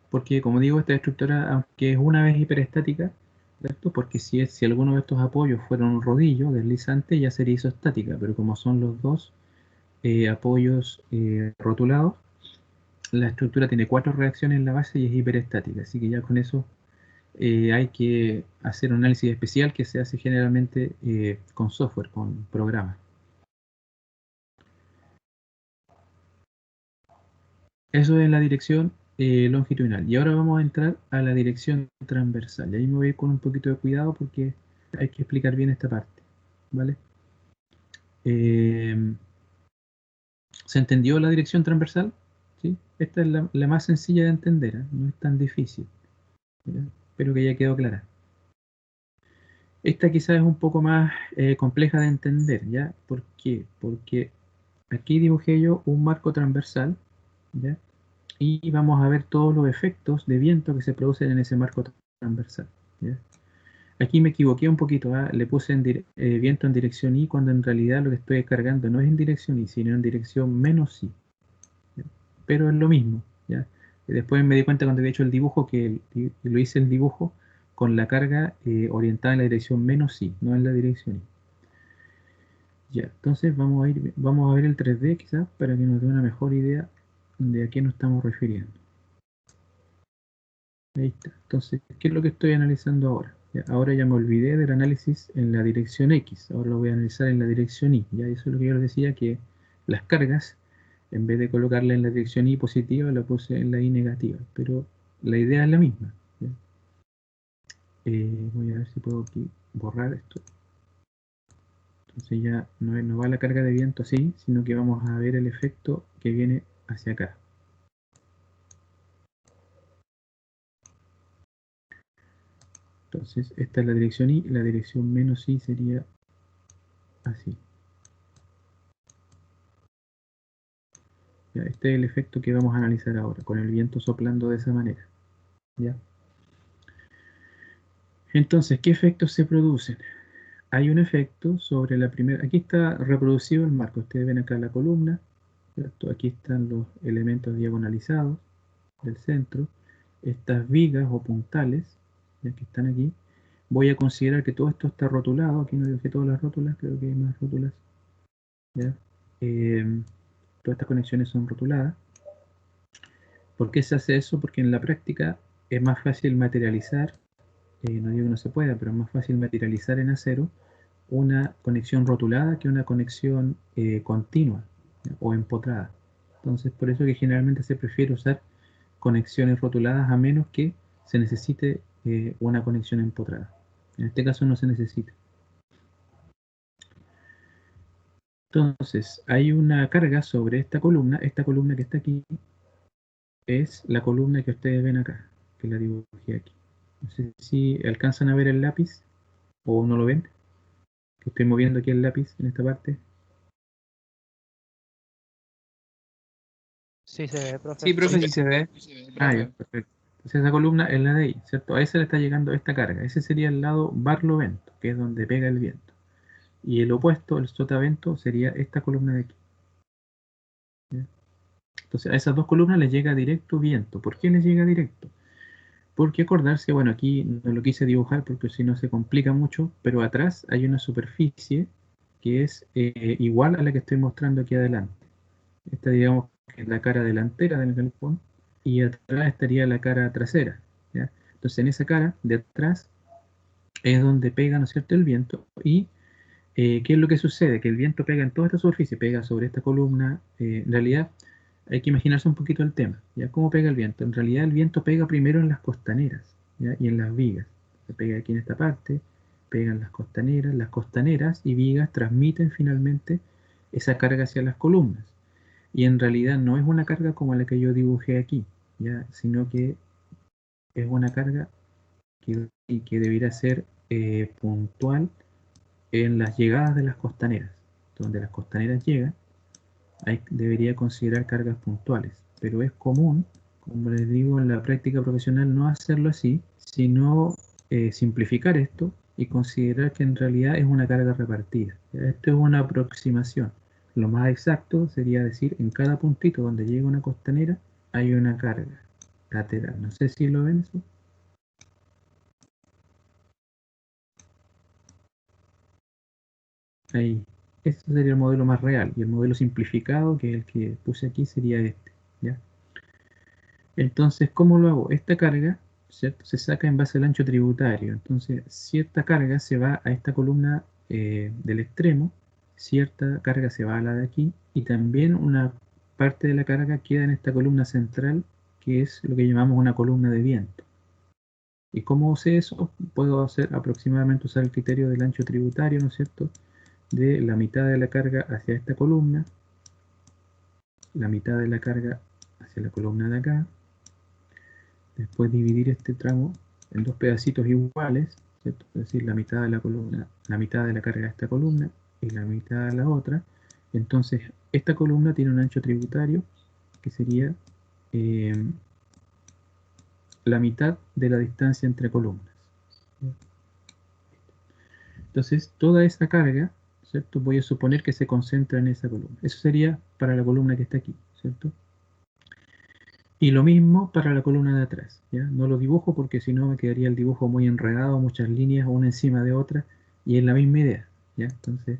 Porque, como digo, esta estructura, aunque es una vez hiperestática, ¿cierto? Porque si alguno de estos apoyos fuera un rodillo deslizante, ya sería isostática, pero como son los dos apoyos rotulados, la estructura tiene 4 reacciones en la base y es hiperestática, así que ya con eso hay que hacer un análisis especial que se hace generalmente con software, con programas. Eso es la dirección longitudinal. Y ahora vamos a entrar a la dirección transversal. Y ahí me voy a ir con un poquito de cuidado porque hay que explicar bien esta parte. ¿Vale? Eh, ¿Se entendió la dirección transversal? ¿Sí? Esta es la más sencilla de entender, ¿eh? No es tan difícil. ¿Ya? Espero que ya quedó clara. Esta quizás es un poco más compleja de entender, ¿ya? ¿Por qué? Porque aquí dibujé yo un marco transversal, ¿ya? Y vamos a ver todos los efectos de viento que se producen en ese marco transversal, ¿ya? Aquí me equivoqué un poquito, ¿ah? Le puse viento en dirección Y cuando en realidad lo que estoy cargando no es en dirección Y, sino en dirección menos Y. ¿Ya? Pero es lo mismo, ¿ya? Y después me di cuenta cuando había hecho el dibujo que lo hice el dibujo con la carga orientada en la dirección menos Y, no en la dirección Y. Ya, entonces vamos a ver el 3D quizás para que nos dé una mejor idea de a qué nos estamos refiriendo. Ahí está. Entonces, ¿qué es lo que estoy analizando ahora? Ya, ahora ya me olvidé del análisis en la dirección X, ahora lo voy a analizar en la dirección Y. Ya, eso es lo que yo les decía, que las cargas, en vez de colocarla en la dirección Y positiva, la puse en la Y negativa, pero la idea es la misma. ¿Ya? Voy a ver si puedo aquí borrar esto. Entonces ya no va la carga de viento así, sino que vamos a ver el efecto que viene hacia acá. Entonces esta es la dirección Y, la dirección menos Y sería así. Ya, este es el efecto que vamos a analizar ahora, con el viento soplando de esa manera. ¿Ya? Entonces, ¿qué efectos se producen? Hay un efecto sobre la primera... Aquí está reproducido el marco. Ustedes ven acá la columna, ¿cierto? Aquí están los elementos diagonalizados del centro. Estas vigas o puntales, ya que están aquí, voy a considerar que todo esto está rotulado. Aquí no dibujé todas las rótulas, creo que hay más rótulas. ¿Ya? Todas estas conexiones son rotuladas. ¿Por qué se hace eso? Porque en la práctica es más fácil materializar, no digo que no se pueda, pero es más fácil materializar en acero una conexión rotulada que una conexión continua, ¿ya? O empotrada. Entonces, por eso que generalmente se prefiere usar conexiones rotuladas a menos que se necesite una conexión empotrada. En este caso no se necesita. Entonces, hay una carga sobre esta columna que está aquí es la columna que ustedes ven acá, que la dibujé aquí. No sé si alcanzan a ver el lápiz o no lo ven, que estoy moviendo aquí el lápiz en esta parte. Sí se ve, profe. Sí, profe, sí se ve. Ah, ya, perfecto. Entonces esa columna es la de ahí, ¿cierto? A esa le está llegando esta carga. Ese sería el lado barlovento, que es donde pega el viento. Y el opuesto, el sotavento, sería esta columna de aquí. ¿Ya? Entonces a esas dos columnas les llega directo viento. ¿Por qué les llega directo? Porque acordarse, bueno, aquí no lo quise dibujar porque si no se complica mucho, pero atrás hay una superficie que es igual a la que estoy mostrando aquí adelante. Esta digamos que es la cara delantera del galpón y atrás estaría la cara trasera, ¿ya? Entonces en esa cara de atrás es donde pega, ¿no es cierto?, el viento. Y ¿qué es lo que sucede? Que el viento pega en toda esta superficie, pega sobre esta columna. En realidad hay que imaginarse un poquito el tema, ¿ya? ¿Cómo pega el viento? En realidad el viento pega primero en las costaneras, ¿ya? Y en las vigas. Se pega aquí en esta parte, pegan las costaneras y vigas transmiten finalmente esa carga hacia las columnas. Y en realidad no es una carga como la que yo dibujé aquí, ¿ya? Sino que es una carga que debería ser puntual en las llegadas de las costaneras. Donde las costaneras llegan, debería considerar cargas puntuales, pero es común, como les digo, en la práctica profesional no hacerlo así, sino simplificar esto y considerar que en realidad es una carga repartida. Esto es una aproximación. Lo más exacto sería decir en cada puntito donde llega una costanera hay una carga lateral. No sé si lo ven eso. Ahí. Ese sería el modelo más real. Y el modelo simplificado, que es el que puse aquí, sería este. ¿Ya? Entonces, ¿cómo lo hago? Esta carga, ¿cierto?, se saca en base al ancho tributario. Entonces, cierta carga se va a esta columna del extremo, cierta carga se va a la de aquí, y también una parte de la carga queda en esta columna central, que es lo que llamamos una columna de viento. ¿Y cómo sé eso? Puedo hacer aproximadamente usar el criterio del ancho tributario, ¿no es cierto?, de la mitad de la carga hacia esta columna, la mitad de la carga hacia la columna de acá, después dividir este tramo en dos pedacitos iguales, ¿cierto? Es decir, la mitad de la columna, la mitad de la carga de esta columna y la mitad de la otra. Entonces, esta columna tiene un ancho tributario que sería eh, la mitad de la distancia entre columnas. Entonces, toda esa carga, ¿cierto?, voy a suponer que se concentra en esa columna. Eso sería para la columna que está aquí, ¿cierto? Y lo mismo para la columna de atrás, ¿ya? No lo dibujo porque si no me quedaría el dibujo muy enredado, muchas líneas una encima de otra, y es la misma idea, ¿ya? Entonces,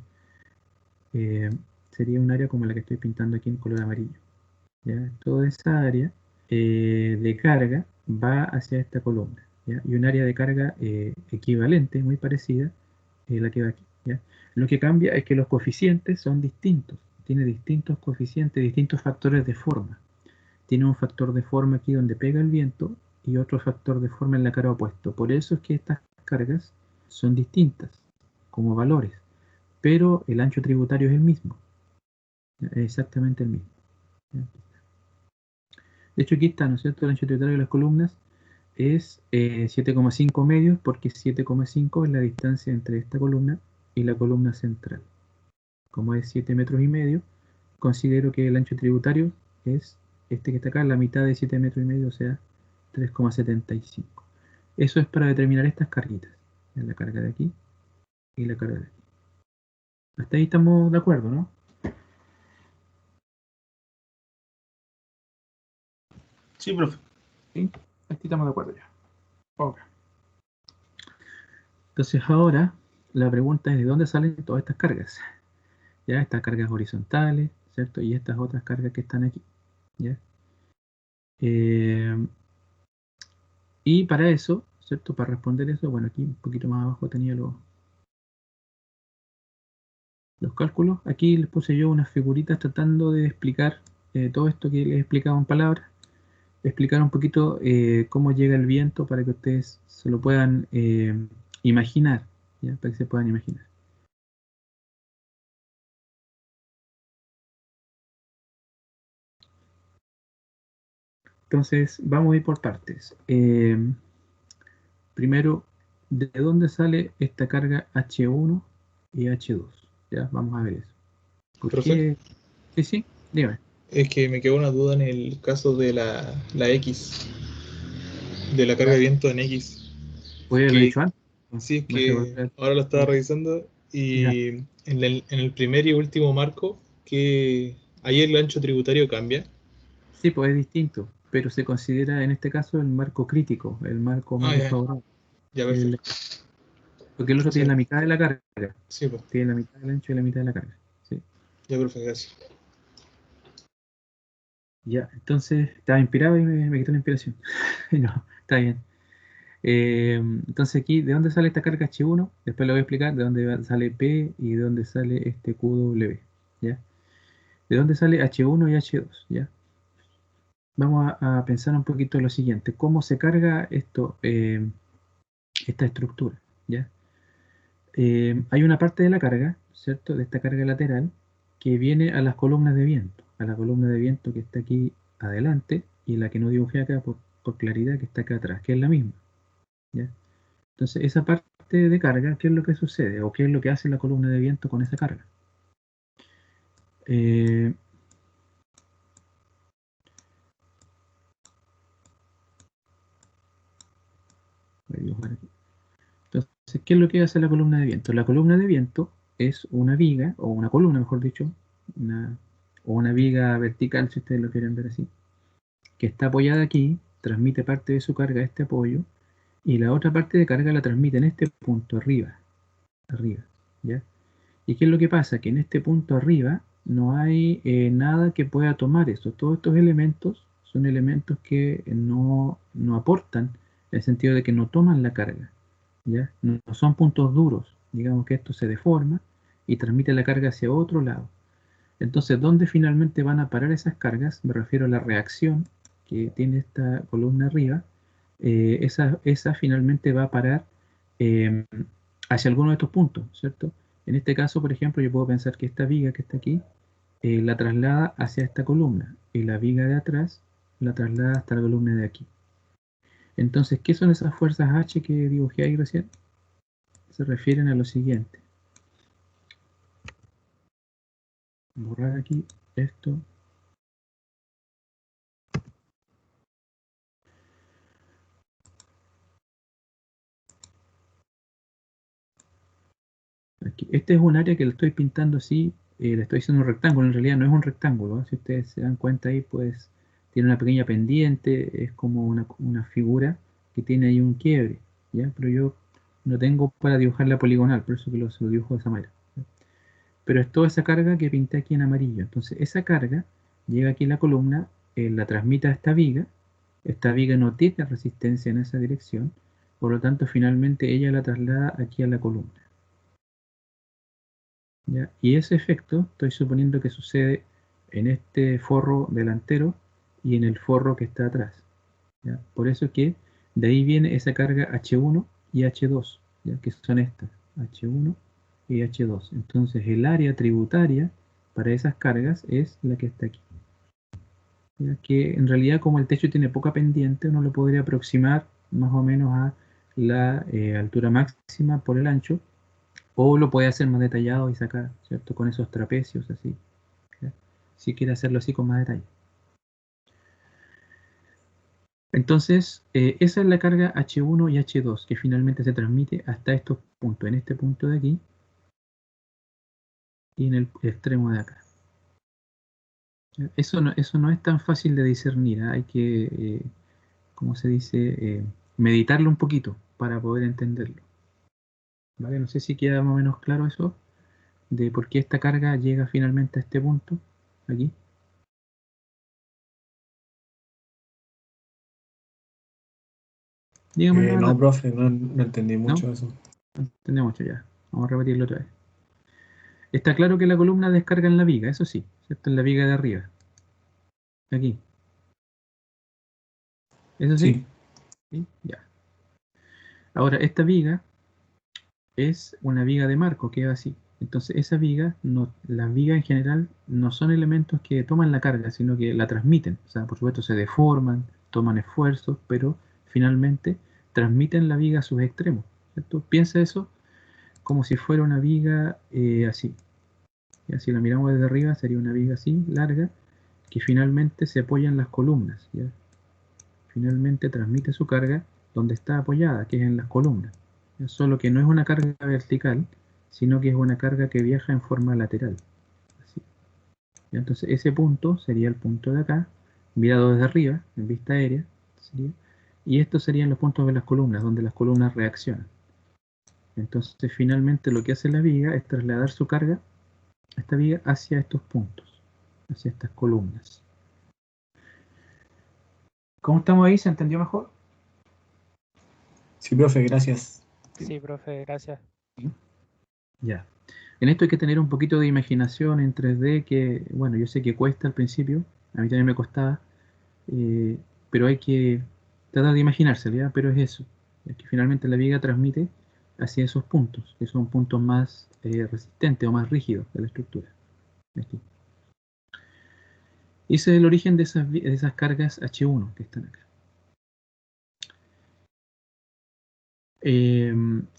eh, sería un área como la que estoy pintando aquí en color amarillo, ¿ya? Toda esa área de carga va hacia esta columna, ¿ya? Y un área de carga equivalente, muy parecida, la que va aquí, ¿ya? Lo que cambia es que los coeficientes son distintos, tiene distintos coeficientes, distintos factores de forma. Tiene un factor de forma aquí donde pega el viento y otro factor de forma en la cara opuesto. Por eso es que estas cargas son distintas como valores, pero el ancho tributario es el mismo, es exactamente el mismo. De hecho aquí está, ¿no es cierto? El ancho tributario de las columnas es 7,5 medios porque 7,5 es la distancia entre esta columna y la columna central. Como es 7 metros y medio, considero que el ancho tributario es este que está acá, la mitad de 7 metros y medio, o sea, 3,75. Eso es para determinar estas carguitas. La carga de aquí y la carga de aquí. Hasta ahí estamos de acuerdo, ¿no? Sí, profe. Sí, aquí estamos de acuerdo ya. Ok. Entonces ahora la pregunta es de dónde salen todas estas cargas. ¿Ya? Estas cargas horizontales, ¿cierto? Y estas otras cargas que están aquí. ¿Ya? Eh, y para eso, ¿cierto? Para responder eso, bueno, aquí un poquito más abajo tenía los cálculos. Aquí les puse yo unas figuritas tratando de explicar todo esto que les explicaba en palabras. Explicar un poquito cómo llega el viento para que ustedes se lo puedan imaginar, ¿ya? Para que se puedan imaginar. Entonces, vamos a ir por partes. Primero, ¿de dónde sale esta carga H1 y H2? Ya, vamos a ver eso. ¿Por Profe, qué? Sí, sí, dime. es que me quedó una duda en el caso de la X, de la carga Ya, de viento en X. ¿puede haberlo Que dicho antes? No, sí, es me hace que volver ahora lo estaba revisando Ya. y en el primer y último marco, que ahí el ancho tributario cambia. Sí, pues es distinto, pero se considera en este caso el marco crítico, el marco más Ah, ya, desfavorable. ya, El- perfecto. porque el otro tiene Entonces, la mitad de la carga. sí, pues, Tiene la mitad del ancho y la mitad de la carga. Sí. ya, profe, gracias. Ya, entonces estaba inspirado y me quitó la inspiración. No, está bien. Entonces aquí, ¿de dónde sale esta carga H1? Después lo voy a explicar de dónde sale P y de dónde sale este QW. ¿Ya? ¿De dónde sale H1 y H2? ¿Ya? Vamos a pensar un poquito lo siguiente. ¿Cómo se carga esto, esta estructura? ¿Ya? Hay una parte de la carga, ¿cierto? De esta carga lateral que viene a las columnas de viento. A la columna de viento que está aquí adelante y la que no dibujé acá por claridad que está acá atrás, que es la misma. ¿Ya? Entonces, esa parte de carga, ¿qué es lo que sucede? ¿O qué es lo que hace la columna de viento con esa carga? Eh, voy a dibujar aquí. Entonces, ¿qué es lo que hace la columna de viento? La columna de viento es una viga, o una columna, mejor dicho, una, o una viga vertical, si ustedes lo quieren ver así, que está apoyada aquí, transmite parte de su carga a este apoyo, y la otra parte de carga la transmite en este punto arriba, ¿ya? ¿Y qué es lo que pasa? Que en este punto arriba no hay nada que pueda tomar eso. Todos estos elementos son elementos que no aportan, en el sentido de que no toman la carga, ¿ya? No son puntos duros. Digamos que esto se deforma y transmite la carga hacia otro lado. Entonces, ¿dónde finalmente van a parar esas cargas? Me refiero a la reacción que tiene esta columna arriba. Esa finalmente va a parar eh, hacia alguno de estos puntos, ¿cierto? En este caso, por ejemplo, yo puedo pensar que esta viga que está aquí la traslada hacia esta columna y la viga de atrás la traslada hasta la columna de aquí. Entonces, ¿qué son esas fuerzas H que dibujé ahí recién? Se refieren a lo siguiente. Borrar aquí esto. Aquí. Este es un área que lo estoy pintando así, le estoy haciendo un rectángulo, en realidad no es un rectángulo, ¿eh? Si ustedes se dan cuenta ahí, pues tiene una pequeña pendiente, es como una figura que tiene ahí un quiebre, ¿ya? Pero yo no tengo para dibujarla poligonal, por eso que se lo dibujo de esa manera, ¿ya? Pero es toda esa carga que pinté aquí en amarillo. Entonces esa carga llega aquí a la columna, la transmite a esta viga no tiene resistencia en esa dirección, por lo tanto finalmente ella la traslada aquí a la columna. ¿Ya? Y ese efecto estoy suponiendo que sucede en este forro delantero y en el forro que está atrás, ¿ya? Por eso que de ahí viene esa carga H1 y H2, ¿ya? Que son estas, H1 y H2. Entonces el área tributaria para esas cargas es la que está aquí, ¿ya? Que en realidad como el techo tiene poca pendiente, uno lo podría aproximar más o menos a la altura máxima por el ancho, o lo puede hacer más detallado y sacar, ¿cierto? Con esos trapecios así, ¿ya? Si quiere hacerlo así con más detalle. Entonces, esa es la carga H1 y H2 que finalmente se transmite hasta estos puntos, en este punto de aquí y en el extremo de acá. ¿Ya? Eso no es tan fácil de discernir, ¿eh? Hay que, ¿cómo se dice? Meditarlo un poquito para poder entenderlo. ¿Vale? No sé si queda más o menos claro eso, de por qué esta carga llega finalmente a este punto, aquí. Dígame la No, verdad. profe, no entendí ¿No? mucho eso. No entendemos mucho ya. Vamos a repetirlo otra vez. Está claro que la columna descarga en la viga, eso sí, ¿cierto? En la viga de arriba. Aquí. ¿Eso sí? Sí, ¿Sí? Ya. Ahora, esta viga es una viga de marco que va así. Entonces, esa viga, no, las vigas en general no son elementos que toman la carga, sino que la transmiten. O sea, por supuesto, se deforman, toman esfuerzo, pero finalmente transmiten la viga a sus extremos. ¿Cierto? Piensa eso como si fuera una viga así. Y así la miramos desde arriba, sería una viga así, larga, que finalmente se apoya en las columnas. ¿Ya? Finalmente transmite su carga donde está apoyada, que es en las columnas. Solo que no es una carga vertical, sino que es una carga que viaja en forma lateral. Así. Entonces ese punto sería el punto de acá, mirado desde arriba, en vista aérea, sería, y estos serían los puntos de las columnas, donde las columnas reaccionan. Entonces finalmente lo que hace la viga es trasladar su carga, esta viga, hacia estos puntos, hacia estas columnas. ¿Cómo estamos ahí? ¿Se entendió mejor? sí, profe, gracias. Sí, profe, gracias. Ya. En esto hay que tener un poquito de imaginación en 3D que, bueno, yo sé que cuesta al principio, a mí también me costaba, eh, pero hay que tratar de imaginarse, ¿ya? Pero es eso, es que finalmente la viga transmite hacia esos puntos, que son puntos más resistentes o más rígidos de la estructura. Aquí. Ese es el origen de esas cargas H1 que están acá.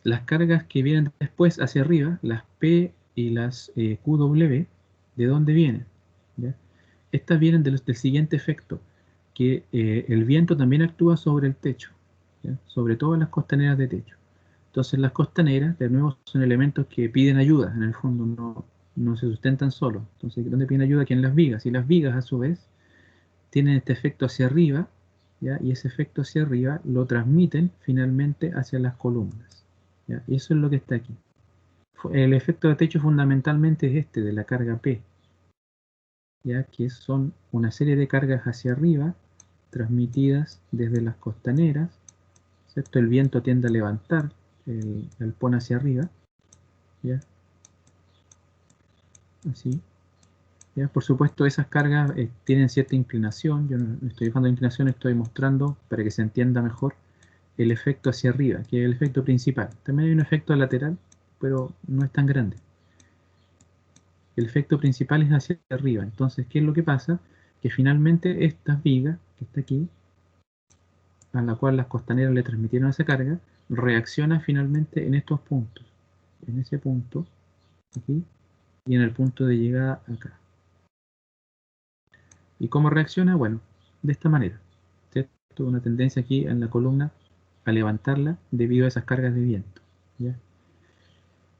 Las cargas que vienen después hacia arriba, las P y las QW, ¿de dónde vienen? ¿Ya? Estas vienen del siguiente efecto, que el viento también actúa sobre el techo, ¿ya? Sobre todo en las costaneras de techo. Entonces las costaneras, de nuevo, son elementos que piden ayuda, en el fondo no se sustentan solos. Entonces, ¿dónde piden ayuda? Aquí en las vigas. Y las vigas, a su vez, tienen este efecto hacia arriba, ¿ya? Y ese efecto hacia arriba lo transmiten finalmente hacia las columnas, ¿ya? Y eso es lo que está aquí. El efecto de techo fundamentalmente es este, de la carga P, ¿ya? Que son una serie de cargas hacia arriba transmitidas desde las costaneras, ¿cierto? El viento tiende a levantar el pone hacia arriba, ¿ya? Así. ¿Ya? Por supuesto, esas cargas tienen cierta inclinación. Yo no estoy dejando inclinación, estoy mostrando para que se entienda mejor el efecto hacia arriba, que es el efecto principal. También hay un efecto lateral, pero no es tan grande. El efecto principal es hacia arriba. Entonces, ¿qué es lo que pasa? Que finalmente esta viga, que está aquí, a la cual las costaneras le transmitieron esa carga, reacciona finalmente en estos puntos. En ese punto, aquí, y en el punto de llegada acá. ¿Y cómo reacciona? Bueno, de esta manera. ¿Cierto? Una tendencia aquí en la columna a levantarla debido a esas cargas de viento. ¿Ya?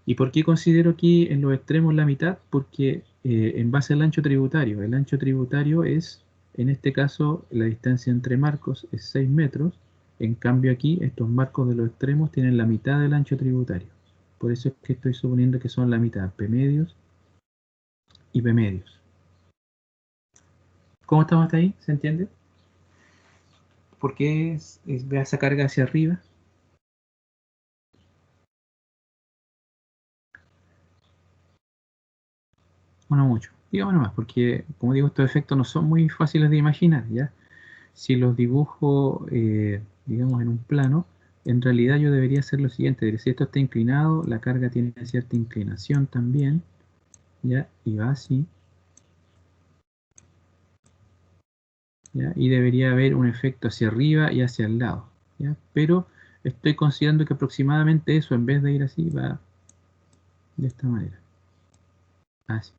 ¿Y por qué considero aquí en los extremos la mitad? Porque en base al ancho tributario, el ancho tributario es, en este caso, la distancia entre marcos es 6 metros. En cambio aquí, estos marcos de los extremos tienen la mitad del ancho tributario. Por eso es que estoy suponiendo que son la mitad, P medios y P medios. ¿Cómo estamos hasta ahí? ¿Se entiende? ¿Por qué vea esa carga hacia arriba? O no mucho. Digamos nomás, porque como digo, estos efectos no son muy fáciles de imaginar, ¿ya? Si los dibujo, digamos, en un plano, en realidad yo debería hacer lo siguiente: si esto está inclinado, la carga tiene cierta inclinación también, ¿ya? Y va así, ¿ya? Y debería haber un efecto hacia arriba y hacia el lado, ¿ya? Pero estoy considerando que aproximadamente eso, en vez de ir así, va de esta manera, así,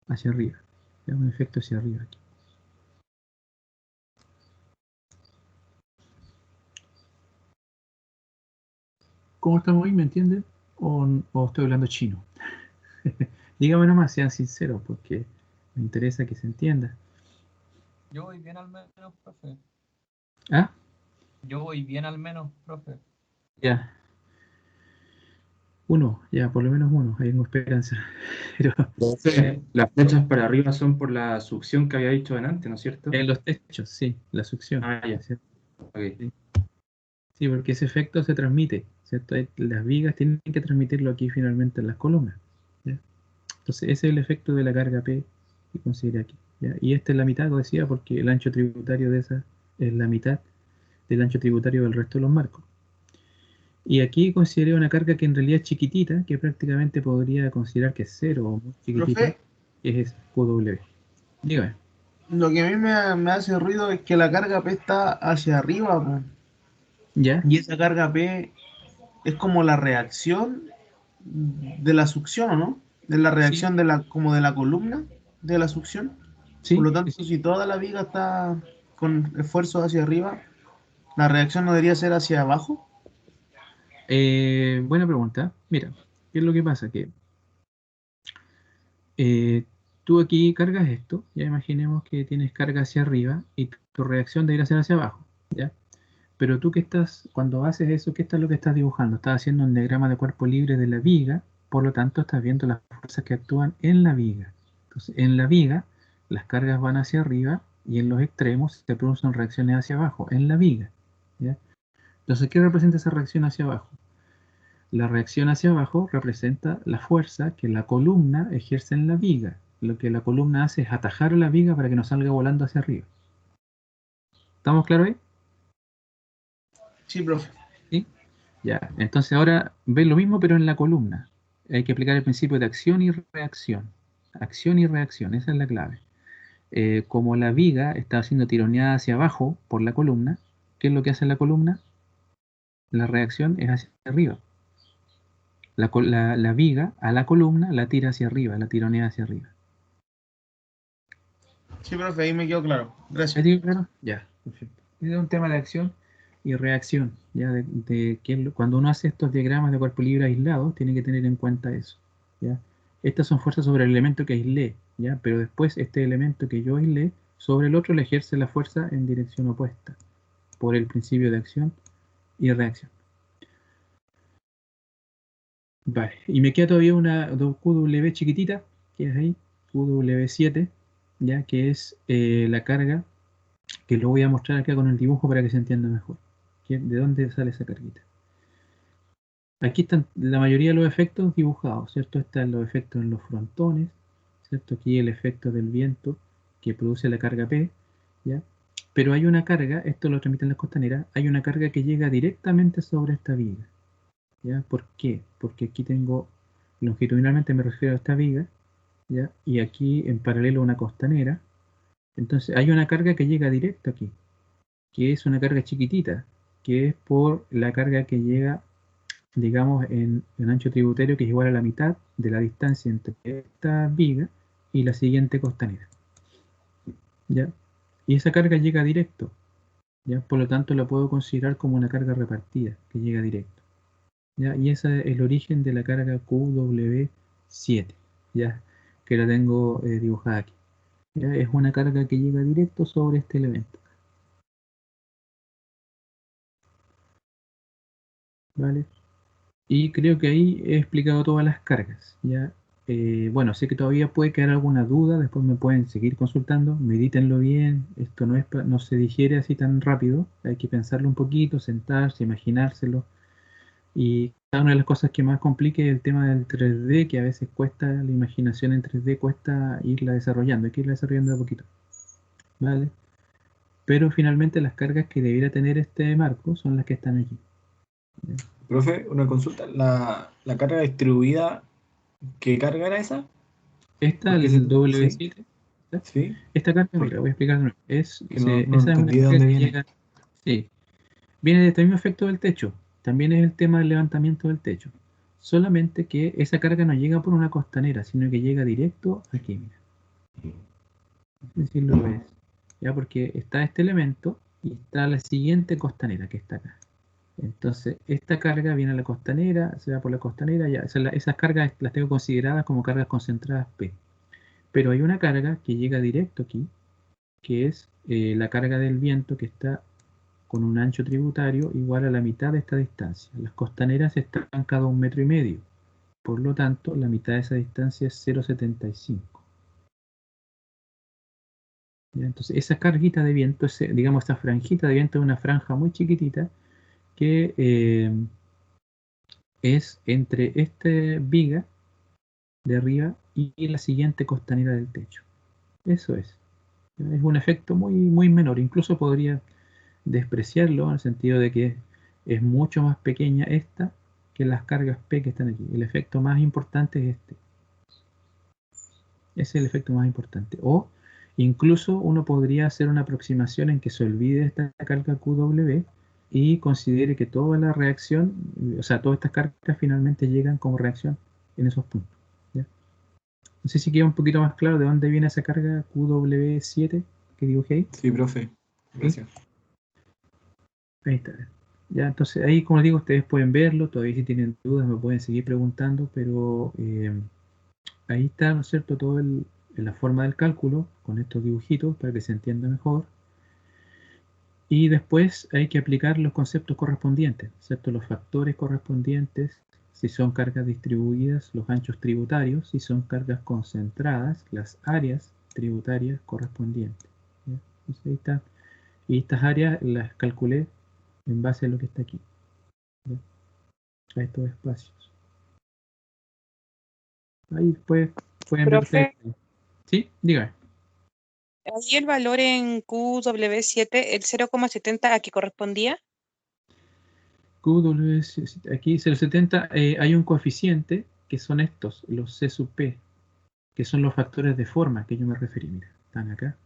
hacia arriba, ¿ya? Un efecto hacia arriba aquí. ¿Cómo estamos hoy? ¿Me entienden? ¿O estoy hablando chino? Dígame nomás, sean sinceros, porque me interesa que se entienda. Yo voy bien al menos, profe. ¿Ah? Yo voy bien al menos, profe. Ya. Uno, ya, por lo menos uno, ahí tengo esperanza. Pero Entonces, las flechas para arriba son por la succión que había dicho delante, ¿no es cierto? en los techos, sí, la succión. Ah, ya. ¿Cierto? Ok. Sí, porque ese efecto se transmite, ¿cierto? Las vigas tienen que transmitirlo aquí finalmente en las columnas, ¿ya? Entonces, ese es el efecto de la carga P que considera aquí, ¿ya? Y esta es la mitad, como decía, porque el ancho tributario de esa es la mitad del ancho tributario del resto de los marcos. Y aquí consideré una carga que en realidad es chiquitita, que prácticamente podría considerar que es cero o muy chiquitita, Profe, que es QW. Dígame. lo que a mí me hace ruido es que la carga P está hacia arriba, po. ¿Ya? Y esa carga P es como la reacción de la succión, ¿o no? De la Sí, reacción como de la columna de la succión. Por sí, lo tanto, sí. si toda la viga está con esfuerzo hacia arriba, la reacción no debería ser hacia abajo. Buena pregunta. Mira, ¿qué es lo que pasa? Que eh, tú aquí cargas esto, ya imaginemos que tienes carga hacia arriba y tu reacción debería ser hacia abajo, ¿ya? Pero tú que estás, cuando haces eso, ¿qué es lo que estás dibujando? Estás haciendo un diagrama de cuerpo libre de la viga, por lo tanto estás viendo las fuerzas que actúan en la viga. Entonces, en la viga, las cargas van hacia arriba y en los extremos se producen reacciones hacia abajo, en la viga, ¿ya? Entonces, ¿qué representa esa reacción hacia abajo? La reacción hacia abajo representa la fuerza que la columna ejerce en la viga. Lo que la columna hace es atajar la viga para que no salga volando hacia arriba. ¿Estamos claros ahí? Sí, profe. ¿Sí? Ya. Entonces ahora ves lo mismo pero en la columna. Hay que aplicar el principio de acción y reacción. Acción y reacción, esa es la clave. Como la viga está siendo tironeada hacia abajo por la columna, ¿qué es lo que hace la columna? La reacción es hacia arriba. La viga a la columna la tira hacia arriba, la tironea hacia arriba. Sí, profe, ahí me quedó claro. ¿Ya Gracias. digo claro? Ya, perfecto. Es un tema de acción y reacción. ¿Ya? Cuando uno hace estos diagramas de cuerpo libre aislados, tiene que tener en cuenta eso. ¿Ya? Estas son fuerzas sobre el elemento que aislé, ¿ya? Pero después este elemento que yo aislé, sobre el otro le ejerce la fuerza en dirección opuesta, por el principio de acción y reacción. Vale, y me queda todavía una QW chiquitita, que es ahí, QW7, ¿ya? Que es la carga que lo voy a mostrar acá con el dibujo para que se entienda mejor. ¿De dónde sale esa carguita? Aquí están la mayoría de los efectos dibujados, ¿cierto? Están los efectos en los frontones, ¿cierto? Aquí el efecto del viento que produce la carga P, ¿ya? Pero hay una carga, esto lo transmiten las costaneras, hay una carga que llega directamente sobre esta viga, ¿ya? ¿Por qué? Porque aquí tengo, longitudinalmente me refiero a esta viga, ¿ya? Y aquí en paralelo una costanera, entonces hay una carga que llega directo aquí, que es una carga chiquitita, que es por la carga que llega, digamos, en ancho tributario, que es igual a la mitad de la distancia entre esta viga y la siguiente costanera, ¿ya? Y esa carga llega directo, ¿ya? Por lo tanto, la puedo considerar como una carga repartida, que llega directo, ¿ya? Y ese es el origen de la carga QW7, ¿ya? Que la tengo dibujada aquí, ¿ya? Es una carga que llega directo sobre este elemento, ¿vale? Y creo que ahí he explicado todas las cargas, ¿ya? Bueno, sé que todavía puede quedar alguna duda, después me pueden seguir consultando, medítenlo bien, esto no se digiere así tan rápido, hay que pensarlo un poquito, sentarse, imaginárselo. Y cada una de las cosas que más complique es el tema del 3D, que a veces cuesta, la imaginación en 3D cuesta irla desarrollando, hay que irla desarrollando de a poquito, ¿vale? Pero finalmente las cargas que debiera tener este marco son las que están aquí, ¿ya? Profe, una consulta. La carga distribuida, ¿qué carga era esa? Esta, Porque el sí, W7, ¿ya? sí, Esta carga, mira, porque voy a explicar de nuevo. que no Esa es una entendí de carga dónde que viene. llega, sí, viene de este mismo efecto del techo. También es el tema del levantamiento del techo. Solamente que esa carga no llega por una costanera, sino que llega directo aquí, mira. No sé si lo ves. Ya, porque está este elemento y está la siguiente costanera que está acá. Entonces, esta carga viene a la costanera, se va por la costanera, ya. Esas cargas las tengo consideradas como cargas concentradas P. Pero hay una carga que llega directo aquí, que es la carga del viento que está con un ancho tributario igual a la mitad de esta distancia. Las costaneras están cada 1,5 metros. Por lo tanto, la mitad de esa distancia es 0,75. ¿Ya? Entonces, esa carguita de viento, digamos, esta franjita de viento es una franja muy chiquitita que es entre esta viga de arriba y la siguiente costanera del techo. Eso es. Es un efecto muy, muy menor. Incluso podría despreciarlo en el sentido de que es mucho más pequeña esta que las cargas P que están aquí. El efecto más importante es este. Ese es el efecto más importante. O incluso uno podría hacer una aproximación en que se olvide esta carga QW y considere que toda la reacción, o sea, todas estas cargas finalmente llegan como reacción en esos puntos. ¿Ya? No sé si queda un poquito más claro de dónde viene esa carga QW7 que dibujé ahí. Sí, profe. Gracias. Ahí está. Ya, entonces ahí, como les digo, ustedes pueden verlo, todavía si tienen dudas me pueden seguir preguntando, pero ahí está, ¿no es cierto?, todo la forma del cálculo con estos dibujitos para que se entienda mejor. Y después hay que aplicar los conceptos correspondientes, ¿cierto? Los factores correspondientes, si son cargas distribuidas, los anchos tributarios, si son cargas concentradas, las áreas tributarias correspondientes. ¿Ya? Entonces ahí está. Y estas áreas las calculé en base a lo que está aquí, ¿ya? A estos espacios. Ahí después pueden ver ustedes. Profe, Sí, dígame. ahí el valor en QW7, el 0,70, ¿a qué correspondía? Aquí 0,70 hay un coeficiente que son estos, los C sub P, que son los factores de forma que yo me referí. Mira, están acá.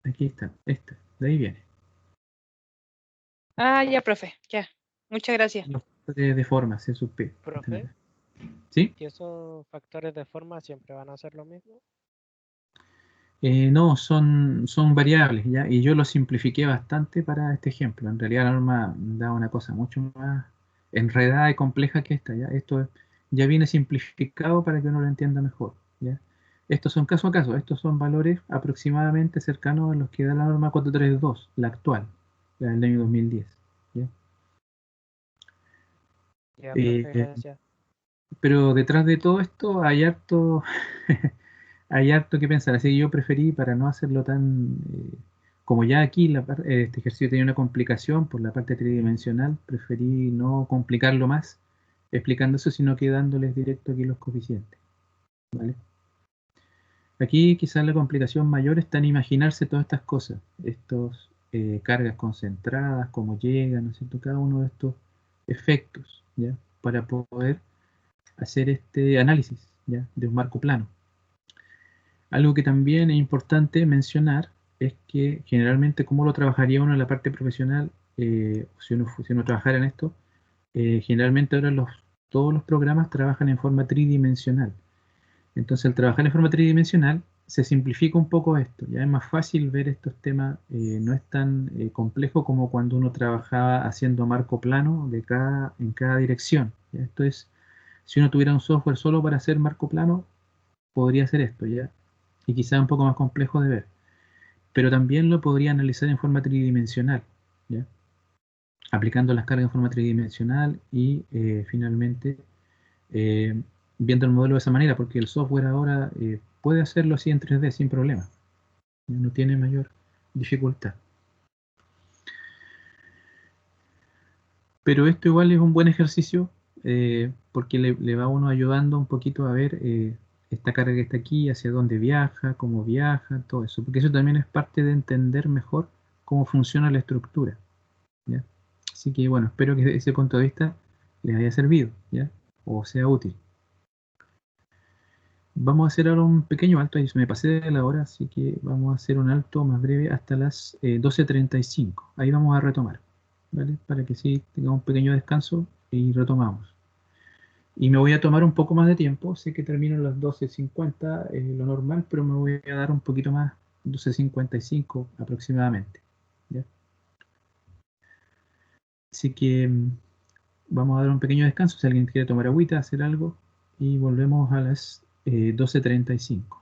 Aquí están, de ahí viene. Ah, ya, profe, ya. Muchas gracias. Los factores de forma, C sub P. Están Profe, acá. ¿Sí? ¿y esos factores de forma siempre van a ser lo mismo? No, son variables, ¿ya? Y yo lo simplifiqué bastante para este ejemplo. En realidad la norma da una cosa mucho más enredada y compleja que esta, ¿ya? Esto ya viene simplificado para que uno lo entienda mejor, ¿ya? Estos son caso a caso, estos son valores aproximadamente cercanos a los que da la norma 432, la actual, la del año 2010, ¿ya? Ya, profe, Eh, gracias. pero detrás de todo esto hay harto, hay harto que pensar, así que yo preferí para no hacerlo tan, como ya aquí este ejercicio tenía una complicación por la parte tridimensional, preferí no complicarlo más explicando eso, sino que dándoles directo aquí los coeficientes, ¿vale? Aquí quizás la complicación mayor está en imaginarse todas estas cosas, estos cargas concentradas, cómo llegan, ¿no es cierto? Cada uno de estos efectos, ¿ya? Para poder hacer este análisis, ¿ya? De un marco plano. Algo que también es importante mencionar es que generalmente cómo lo trabajaría uno en la parte profesional, si uno trabajara en esto, generalmente ahora todos los programas trabajan en forma tridimensional. Entonces al trabajar en forma tridimensional se simplifica un poco esto, ya es más fácil ver estos temas, no es tan complejo como cuando uno trabajaba haciendo marco plano en cada dirección. ¿Ya? Esto es, si uno tuviera un software solo para hacer marco plano, podría hacer esto, ¿ya? Y quizá un poco más complejo de ver, pero también lo podría analizar en forma tridimensional, ¿ya? Aplicando las cargas en forma tridimensional y finalmente eh, viendo el modelo de esa manera, porque el software ahora puede hacerlo así en 3D sin problema, no tiene mayor dificultad. Pero esto igual es un buen ejercicio porque le va a uno ayudando un poquito a ver esta carga que está aquí, hacia dónde viaja, cómo viaja, todo eso, porque eso también es parte de entender mejor cómo funciona la estructura, ¿ya? Así que bueno, espero que ese punto de vista les haya servido, ¿ya? O sea útil. Vamos a hacer ahora un pequeño alto, ahí se me pasé de la hora, así que vamos a hacer un alto más breve hasta las 12:35. Ahí vamos a retomar, ¿vale? Para que sí tengamos un pequeño descanso y retomamos. Y me voy a tomar un poco más de tiempo, sé que termino a las 12:50, lo normal, pero me voy a dar un poquito más, 12:55 aproximadamente, ¿ya? Así que vamos a dar un pequeño descanso, si alguien quiere tomar agüita, hacer algo, y volvemos a las 12:35.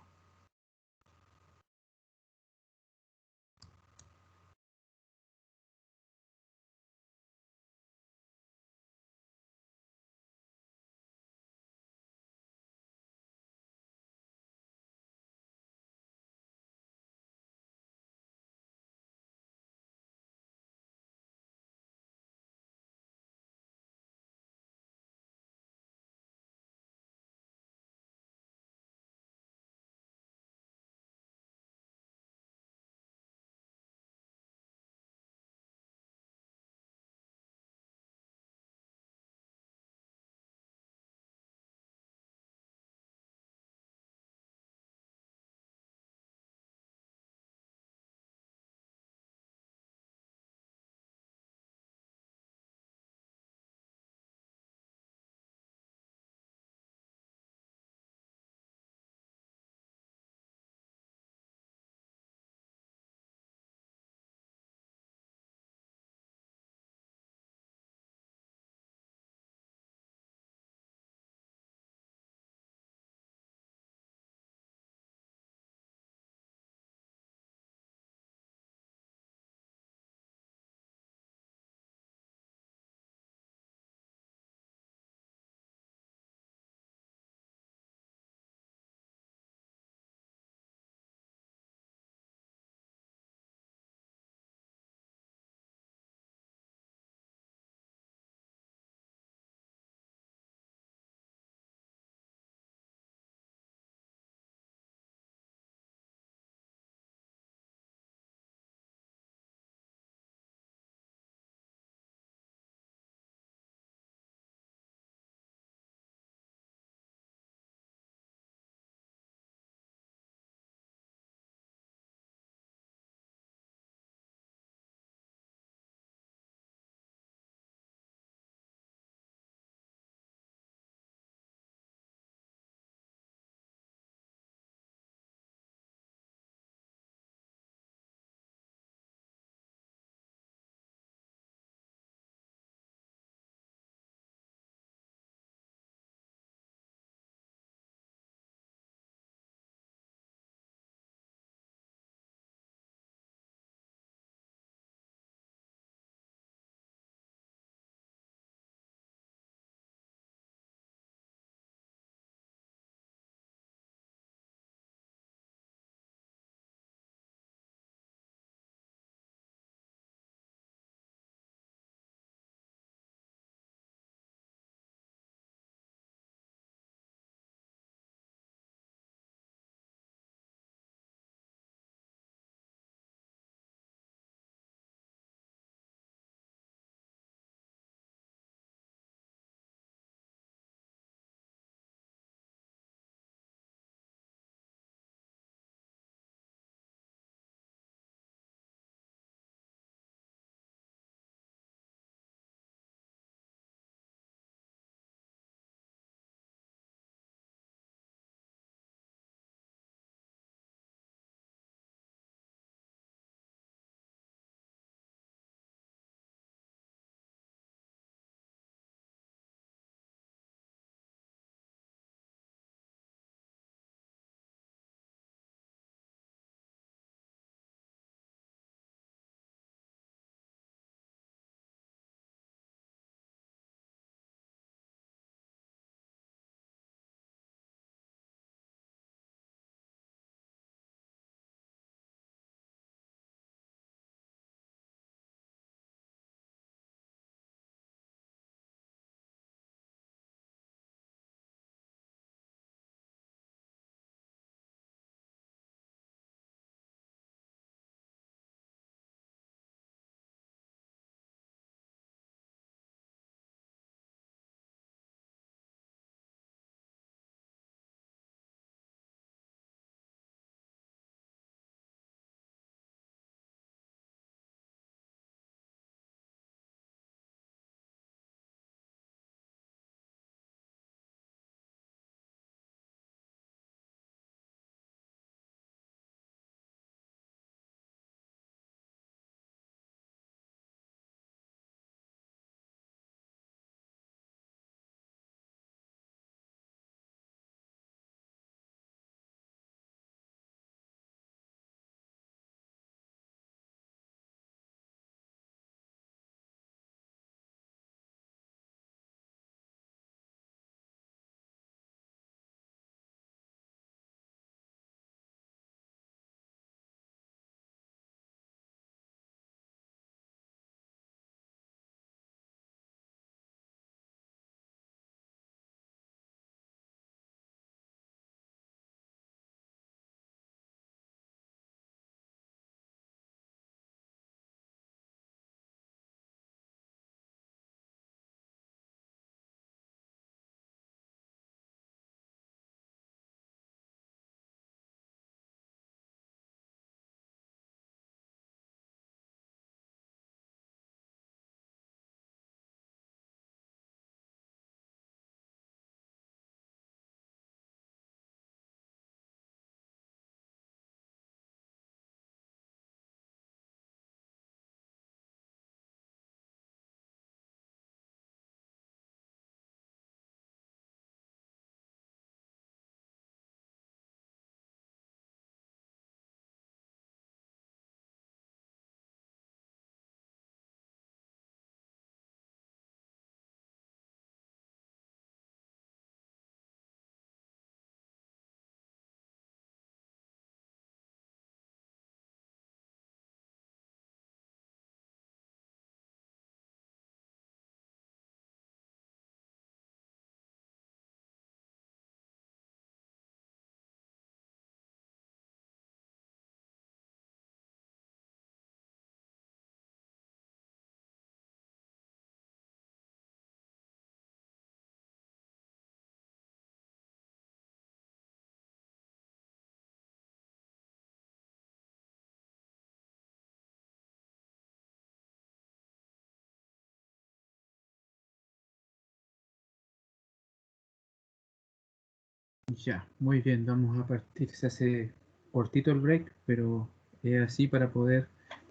Ya, muy bien, vamos a partir. Se hace cortito el break, pero es así para poder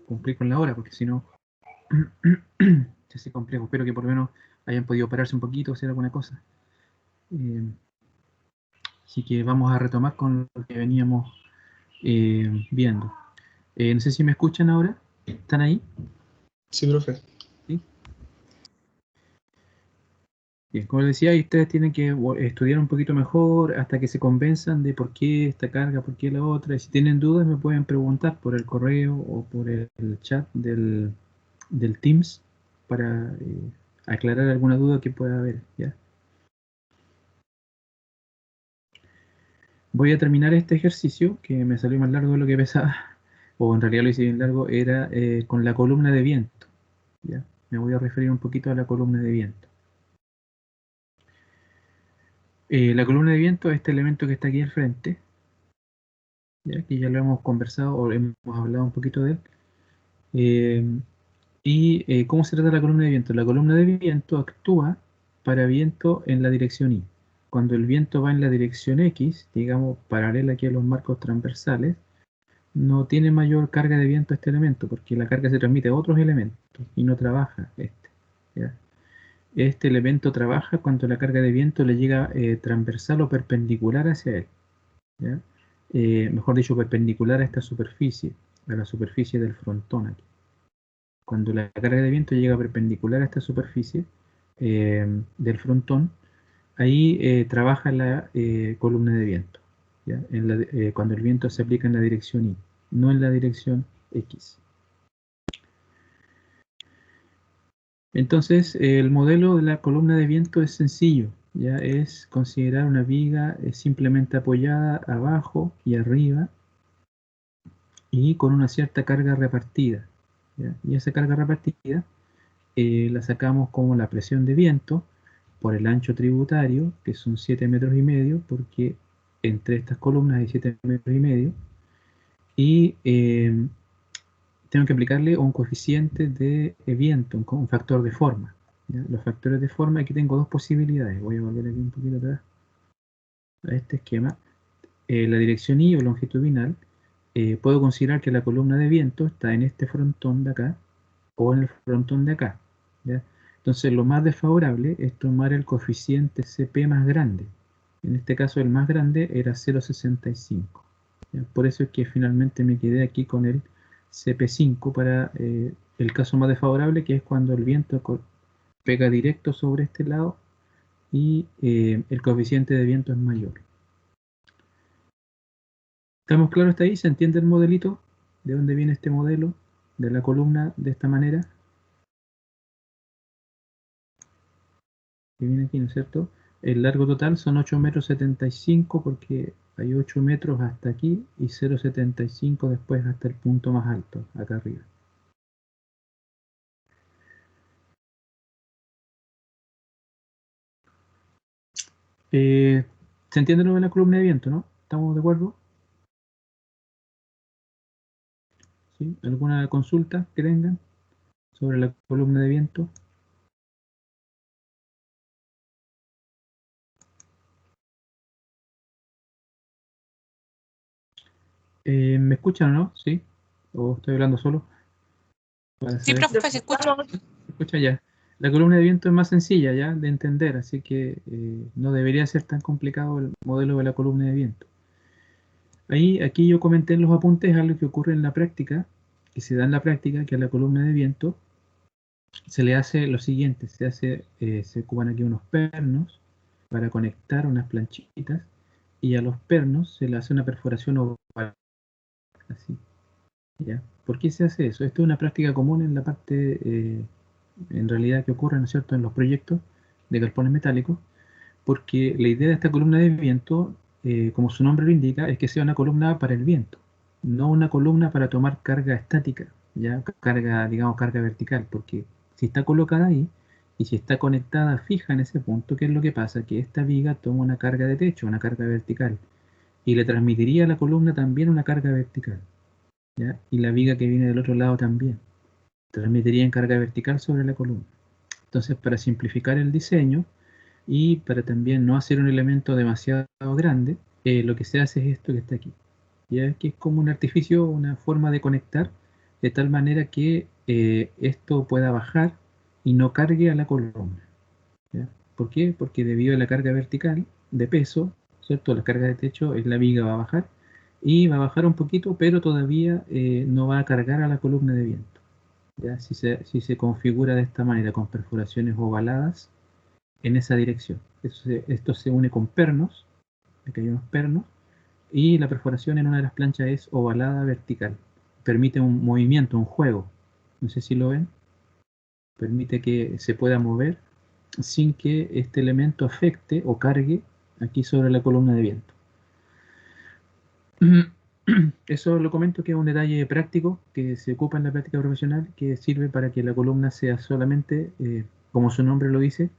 cumplir con la hora, porque si no, se hace complejo. Espero que por lo menos hayan podido pararse un poquito, hacer alguna cosa. Así que vamos a retomar con lo que veníamos viendo. No sé si me escuchan ahora. ¿Están ahí? Sí, profe. ¿Sí? Bien, como les decía, ahí ustedes tienen que estudiar un poquito mejor hasta que se convenzan de por qué esta carga, por qué la otra. Y si tienen dudas me pueden preguntar por el correo o por el chat del Teams para aclarar alguna duda que pueda haber, ¿ya? Voy a terminar este ejercicio, que me salió más largo de lo que pensaba, o en realidad lo hice bien largo, era con la columna de viento, ¿ya? Me voy a referir un poquito a la columna de viento. La columna de viento es este elemento que está aquí al frente, ¿ya? Que ya lo hemos conversado o hemos hablado un poquito de él. ¿Cómo se trata la columna de viento? La columna de viento actúa para viento en la dirección Y. Cuando el viento va en la dirección X, digamos paralela aquí a los marcos transversales, no tiene mayor carga de viento este elemento, porque la carga se transmite a otros elementos y no trabaja este, ¿ya? Este elemento trabaja cuando la carga de viento le llega transversal o perpendicular hacia él, ¿ya? Mejor dicho, perpendicular a esta superficie, a la superficie del frontón aquí. Cuando la carga de viento llega perpendicular a esta superficie del frontón, ahí trabaja la columna de viento, ¿ya? Cuando el viento se aplica en la dirección Y, no en la dirección X. Entonces, el modelo de la columna de viento es sencillo, ya es considerar una viga simplemente apoyada abajo y arriba y con una cierta carga repartida, ¿ya? Y esa carga repartida la sacamos como la presión de viento por el ancho tributario, que son 7,5 metros, porque entre estas columnas hay 7,5 metros, y tengo que aplicarle un coeficiente de viento, un factor de forma, ¿ya? Los factores de forma, aquí tengo dos posibilidades. Voy a volver aquí un poquito atrás a este esquema. La dirección Y o longitudinal, puedo considerar que la columna de viento está en este frontón de acá o en el frontón de acá, ¿ya? Entonces lo más desfavorable es tomar el coeficiente CP más grande. En este caso el más grande era 0,65. Por eso es que finalmente me quedé aquí con el CP5 para el caso más desfavorable, que es cuando el viento pega directo sobre este lado y el coeficiente de viento es mayor. ¿Estamos claros hasta ahí? ¿Se entiende el modelito? ¿De dónde viene este modelo de la columna de esta manera? Que viene aquí, ¿no es cierto? El largo total son 8,75 metros porque hay 8 metros hasta aquí y 0,75 después hasta el punto más alto, acá arriba. ¿Se entiende lo de la columna de viento, no? ¿Estamos de acuerdo? ¿Sí? ¿Alguna consulta que tengan sobre la columna de viento? ¿Me escuchan o no? ¿Sí? ¿O estoy hablando solo? Para Sí, saber. profe, se escucha. ¿Se escucha ya? La columna de viento es más sencilla ya de entender, así que no debería ser tan complicado el modelo de la columna de viento. Aquí yo comenté en los apuntes algo que ocurre en la práctica, que se da en la práctica, que a la columna de viento se le hace lo siguiente: se ocupan aquí unos pernos para conectar unas planchitas y a los pernos se le hace una perforación oval, así, ¿ya? ¿Por qué se hace eso? Esto es una práctica común en la parte, en realidad, que ocurre, ¿no es cierto?, en los proyectos de galpones metálicos, porque la idea de esta columna de viento, como su nombre lo indica, es que sea una columna para el viento, no una columna para tomar carga estática, ya carga, digamos, carga vertical, porque si está colocada ahí y si está conectada fija en ese punto, ¿qué es lo que pasa? Que esta viga toma una carga de techo, una carga vertical, y le transmitiría a la columna también una carga vertical, ¿ya? Y la viga que viene del otro lado también transmitiría en carga vertical sobre la columna. Entonces, para simplificar el diseño, Y para también no hacer un elemento demasiado grande, lo que se hace es esto que está aquí. Ya que es como un artificio, una forma de conectar, de tal manera que esto pueda bajar y no cargue a la columna. ¿Ya? ¿Por qué? Porque debido a la carga vertical de peso, ¿cierto? La carga de techo, la viga va a bajar y va a bajar un poquito, pero todavía no va a cargar a la columna de viento. ¿Ya? Si se configura de esta manera, con perforaciones ovaladas en esa dirección. Esto se une con pernos, aquí hay unos pernos, y la perforación en una de las planchas es ovalada vertical. Permite un movimiento, un juego. No sé si lo ven. Permite que se pueda mover sin que este elemento afecte o cargue aquí sobre la columna de viento. Eso lo comento que es un detalle práctico que se ocupa en la práctica profesional, que sirve para que la columna sea solamente, como su nombre lo dice,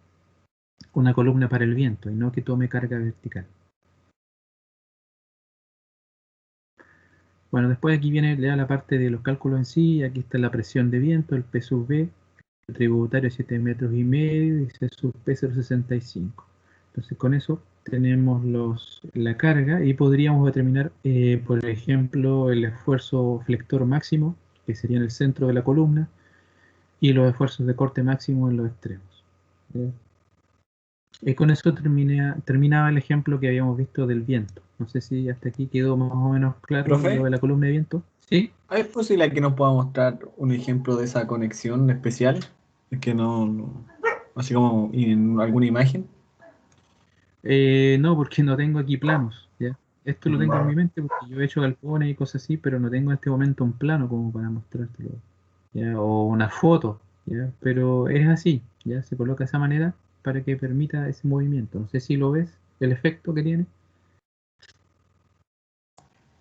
una columna para el viento y no que tome carga vertical. Bueno, después aquí viene ya la parte de los cálculos en sí. Aquí está la presión de viento, el P sub B, el tributario 7,5 metros y C sub P 0,65. Entonces con eso tenemos la carga y podríamos determinar, por ejemplo, el esfuerzo flector máximo, que sería en el centro de la columna, y los esfuerzos de corte máximo en los extremos. Y con eso terminaba el ejemplo que habíamos visto del viento. No sé si hasta aquí quedó más o menos claro ¿Profe? lo de la columna de viento. ¿Sí? ¿Es posible que nos pueda mostrar un ejemplo de esa conexión especial? Es que no así como en alguna imagen. No, porque no tengo aquí planos, ¿ya? Esto lo tengo en mi mente porque yo he hecho galpones y cosas así, pero no tengo en este momento un plano como para mostrártelo, ¿ya? O una foto, ¿ya? Pero es así, ¿ya? Se coloca de esa manera para que permita ese movimiento. No sé si lo ves, el efecto que tiene,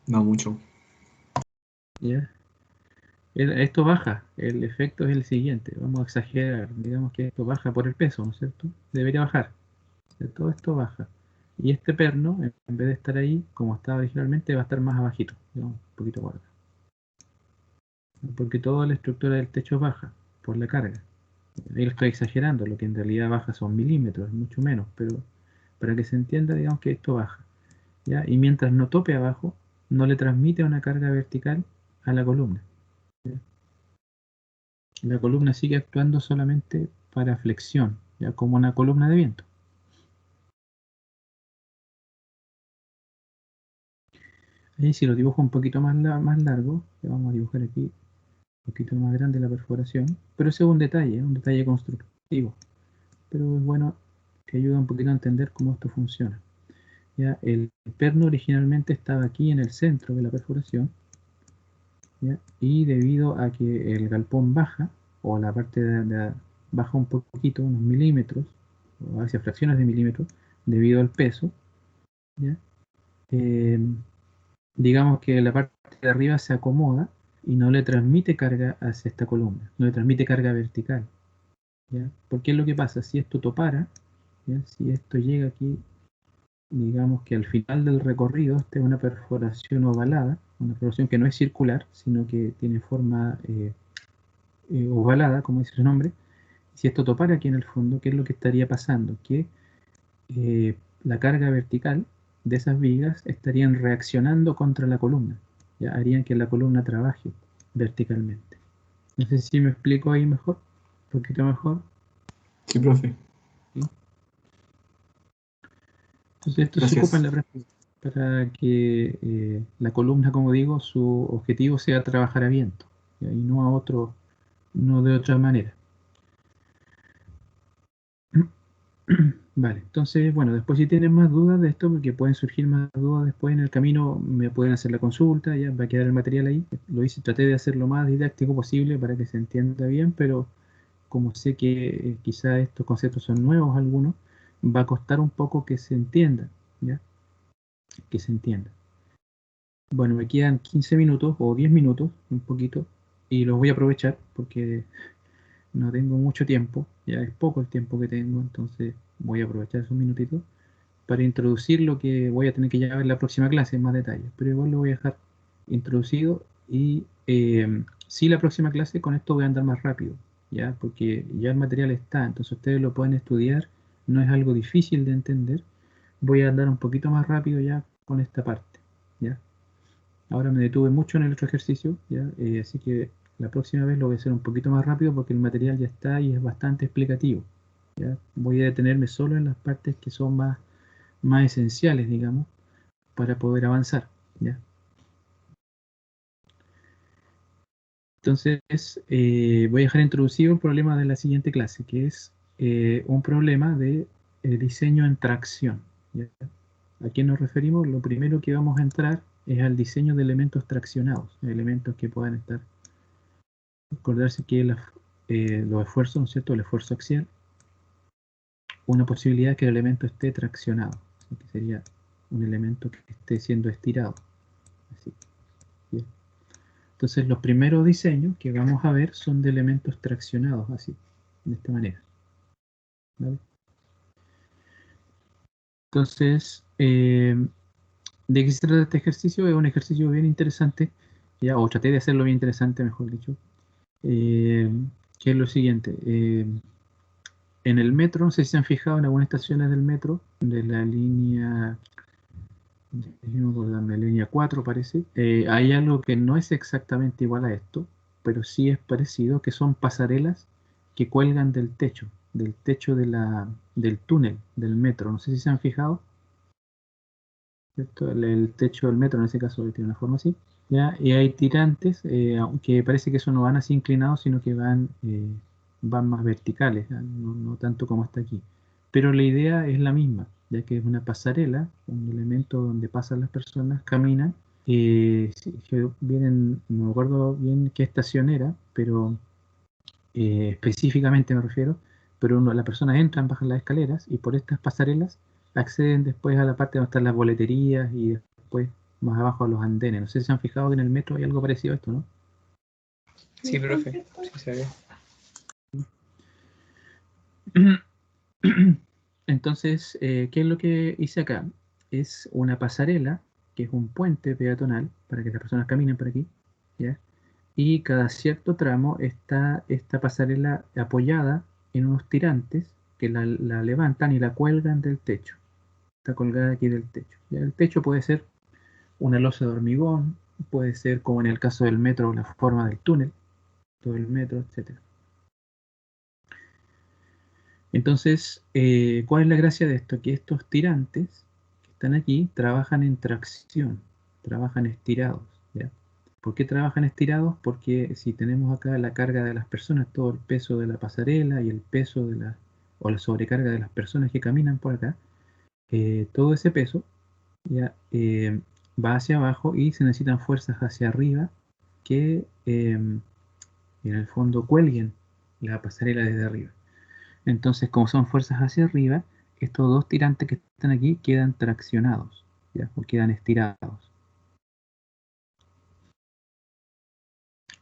No mucho. ¿ya? Esto baja, el efecto es el siguiente, vamos a exagerar, digamos que esto baja por el peso, ¿no es cierto? Debería bajar. Todo esto baja. Y este perno, en vez de estar ahí, como estaba originalmente, va a estar más abajito, digamos, un poquito guarda. Porque toda la estructura del techo baja por la carga. Ahí lo estoy exagerando, lo que en realidad baja son milímetros, mucho menos, pero para que se entienda, digamos que esto baja. ¿Ya? Y mientras no tope abajo, no le transmite una carga vertical a la columna. ¿Ya? La columna sigue actuando solamente para flexión, ya como una columna de viento. Ahí si lo dibujo un poquito más largo, le vamos a dibujar aquí un poquito más grande la perforación, pero ese es un detalle constructivo, pero es bueno que ayuda un poquito a entender cómo esto funciona. Ya, el perno originalmente estaba aquí en el centro de la perforación, ¿ya? Y debido a que el galpón baja, o la parte baja un poquito, unos milímetros, o hacia fracciones de milímetros, debido al peso, ¿ya? Digamos que la parte de arriba se acomoda y no le transmite carga hacia esta columna, no le transmite carga vertical, ¿ya? Porque es lo que pasa, si esto topara, ¿ya? Si esto llega aquí, digamos que al final del recorrido, esta es una perforación ovalada, una perforación que no es circular, sino que tiene forma ovalada, como dice su nombre. Si esto topara aquí en el fondo, ¿qué es lo que estaría pasando? Que la carga vertical de esas vigas estarían reaccionando contra la columna, ¿ya? Harían que la columna trabaje verticalmente. No sé si me explico ahí mejor, un poquito mejor. Sí, profe. ¿Sí? Entonces esto se Gracias. ocupa en la práctica para que la columna, como digo, su objetivo sea trabajar a viento, ¿ya? Y no a otro, no de otra manera. Vale, entonces, bueno, después si tienen más dudas de esto, porque pueden surgir más dudas después en el camino, me pueden hacer la consulta, ya va a quedar el material ahí. Lo hice, traté de hacer lo más didáctico posible para que se entienda bien, pero como sé que quizá estos conceptos son nuevos algunos, va a costar un poco que se entienda, ¿ya? Que se entienda. Bueno, me quedan 15 minutos o 10 minutos, un poquito, y los voy a aprovechar porque no tengo mucho tiempo, ya es poco el tiempo que tengo, entonces voy a aprovechar esos minutitos para introducir lo que voy a tener que ya ver en la próxima clase en más detalles, pero igual lo voy a dejar introducido y sí, la próxima clase con esto voy a andar más rápido, ya, porque ya el material está, entonces ustedes lo pueden estudiar no es algo difícil de entender. Voy a andar un poquito más rápido ya con esta parte, ¿ya? Ahora me detuve mucho en el otro ejercicio, ¿ya? Así que la próxima vez lo voy a hacer un poquito más rápido porque el material ya está y es bastante explicativo, ¿ya? Voy a detenerme solo en las partes que son más esenciales, digamos, para poder avanzar, ¿ya? Entonces, voy a dejar introducido el problema de la siguiente clase, que es un problema de diseño en tracción, ¿ya? ¿A qué nos referimos? Lo primero que vamos a entrar es al diseño de elementos traccionados, elementos que puedan estar. Acordarse que los esfuerzos, ¿no es cierto? El esfuerzo axial, una posibilidad es que el elemento esté traccionado, así que sería un elemento que esté siendo estirado. Así, ¿bien? Entonces los primeros diseños que vamos a ver son de elementos traccionados, así, de esta manera, ¿vale? Entonces, ¿de qué se trata este ejercicio? Es un ejercicio bien interesante, ya, o traté de hacerlo bien interesante, mejor dicho, que es lo siguiente. En el metro, no sé si se han fijado en algunas estaciones del metro, de la línea, la línea 4 parece, hay algo que no es exactamente igual a esto, pero sí es parecido, que son pasarelas que cuelgan del techo del túnel del metro. No sé si se han fijado, ¿cierto? El techo del metro en ese caso tiene una forma así, ¿ya? Y hay tirantes, aunque parece que eso no van así inclinados, sino que van más verticales, ¿ya? No tanto como está aquí. Pero la idea es la misma, ya que es una pasarela, un elemento donde pasan las personas, caminan, que vienen, no me acuerdo bien qué estación era, pero específicamente me refiero, pero las personas entran, bajan las escaleras y por estas pasarelas acceden después a la parte donde están las boleterías y después más abajo a los andenes. No sé si se han fijado que en el metro hay algo parecido a esto, ¿no? Sí, profe, sí se ve. Entonces, ¿qué es lo que hice acá? Es una pasarela, que es un puente peatonal para que las personas caminen por aquí, ¿ya? Y cada cierto tramo está esta pasarela apoyada en unos tirantes que la levantan y la cuelgan del techo. Está colgada aquí del techo. ¿Ya? El techo puede ser una losa de hormigón, puede ser, como en el caso del metro, la forma del túnel, todo el metro, etc. Entonces, ¿cuál es la gracia de esto? Que estos tirantes que están aquí trabajan en tracción, trabajan estirados, ¿ya? ¿Por qué trabajan estirados? Porque si tenemos acá la carga de las personas, todo el peso de la pasarela y el peso o la sobrecarga de las personas que caminan por acá, todo ese peso ya va hacia abajo y se necesitan fuerzas hacia arriba que en el fondo cuelguen la pasarela desde arriba. Entonces, como son fuerzas hacia arriba, estos dos tirantes que están aquí quedan traccionados, ¿ya? O quedan estirados.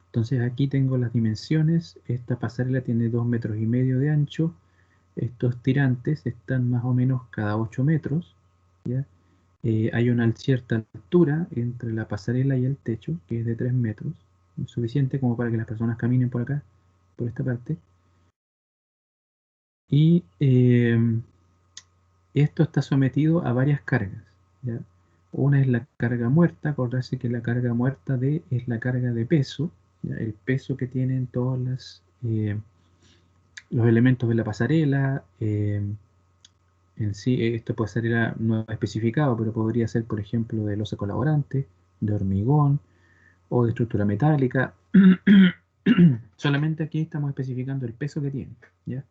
Entonces aquí tengo las dimensiones. Esta pasarela tiene 2,5 metros de ancho. Estos tirantes están más o menos cada 8 metros, ¿ya? Hay una cierta altura entre la pasarela y el techo, que es de 3 metros, suficiente como para que las personas caminen por acá, por esta parte. Y esto está sometido a varias cargas, ¿ya? Una es la carga muerta. Acordarse que la carga muerta es la carga de peso, ¿ya? El peso que tienen todos los elementos de la pasarela. En sí, esto puede ser no especificado, pero podría ser, por ejemplo, de losa colaborante, de hormigón o de estructura metálica. Solamente aquí estamos especificando el peso que tiene, ¿ya?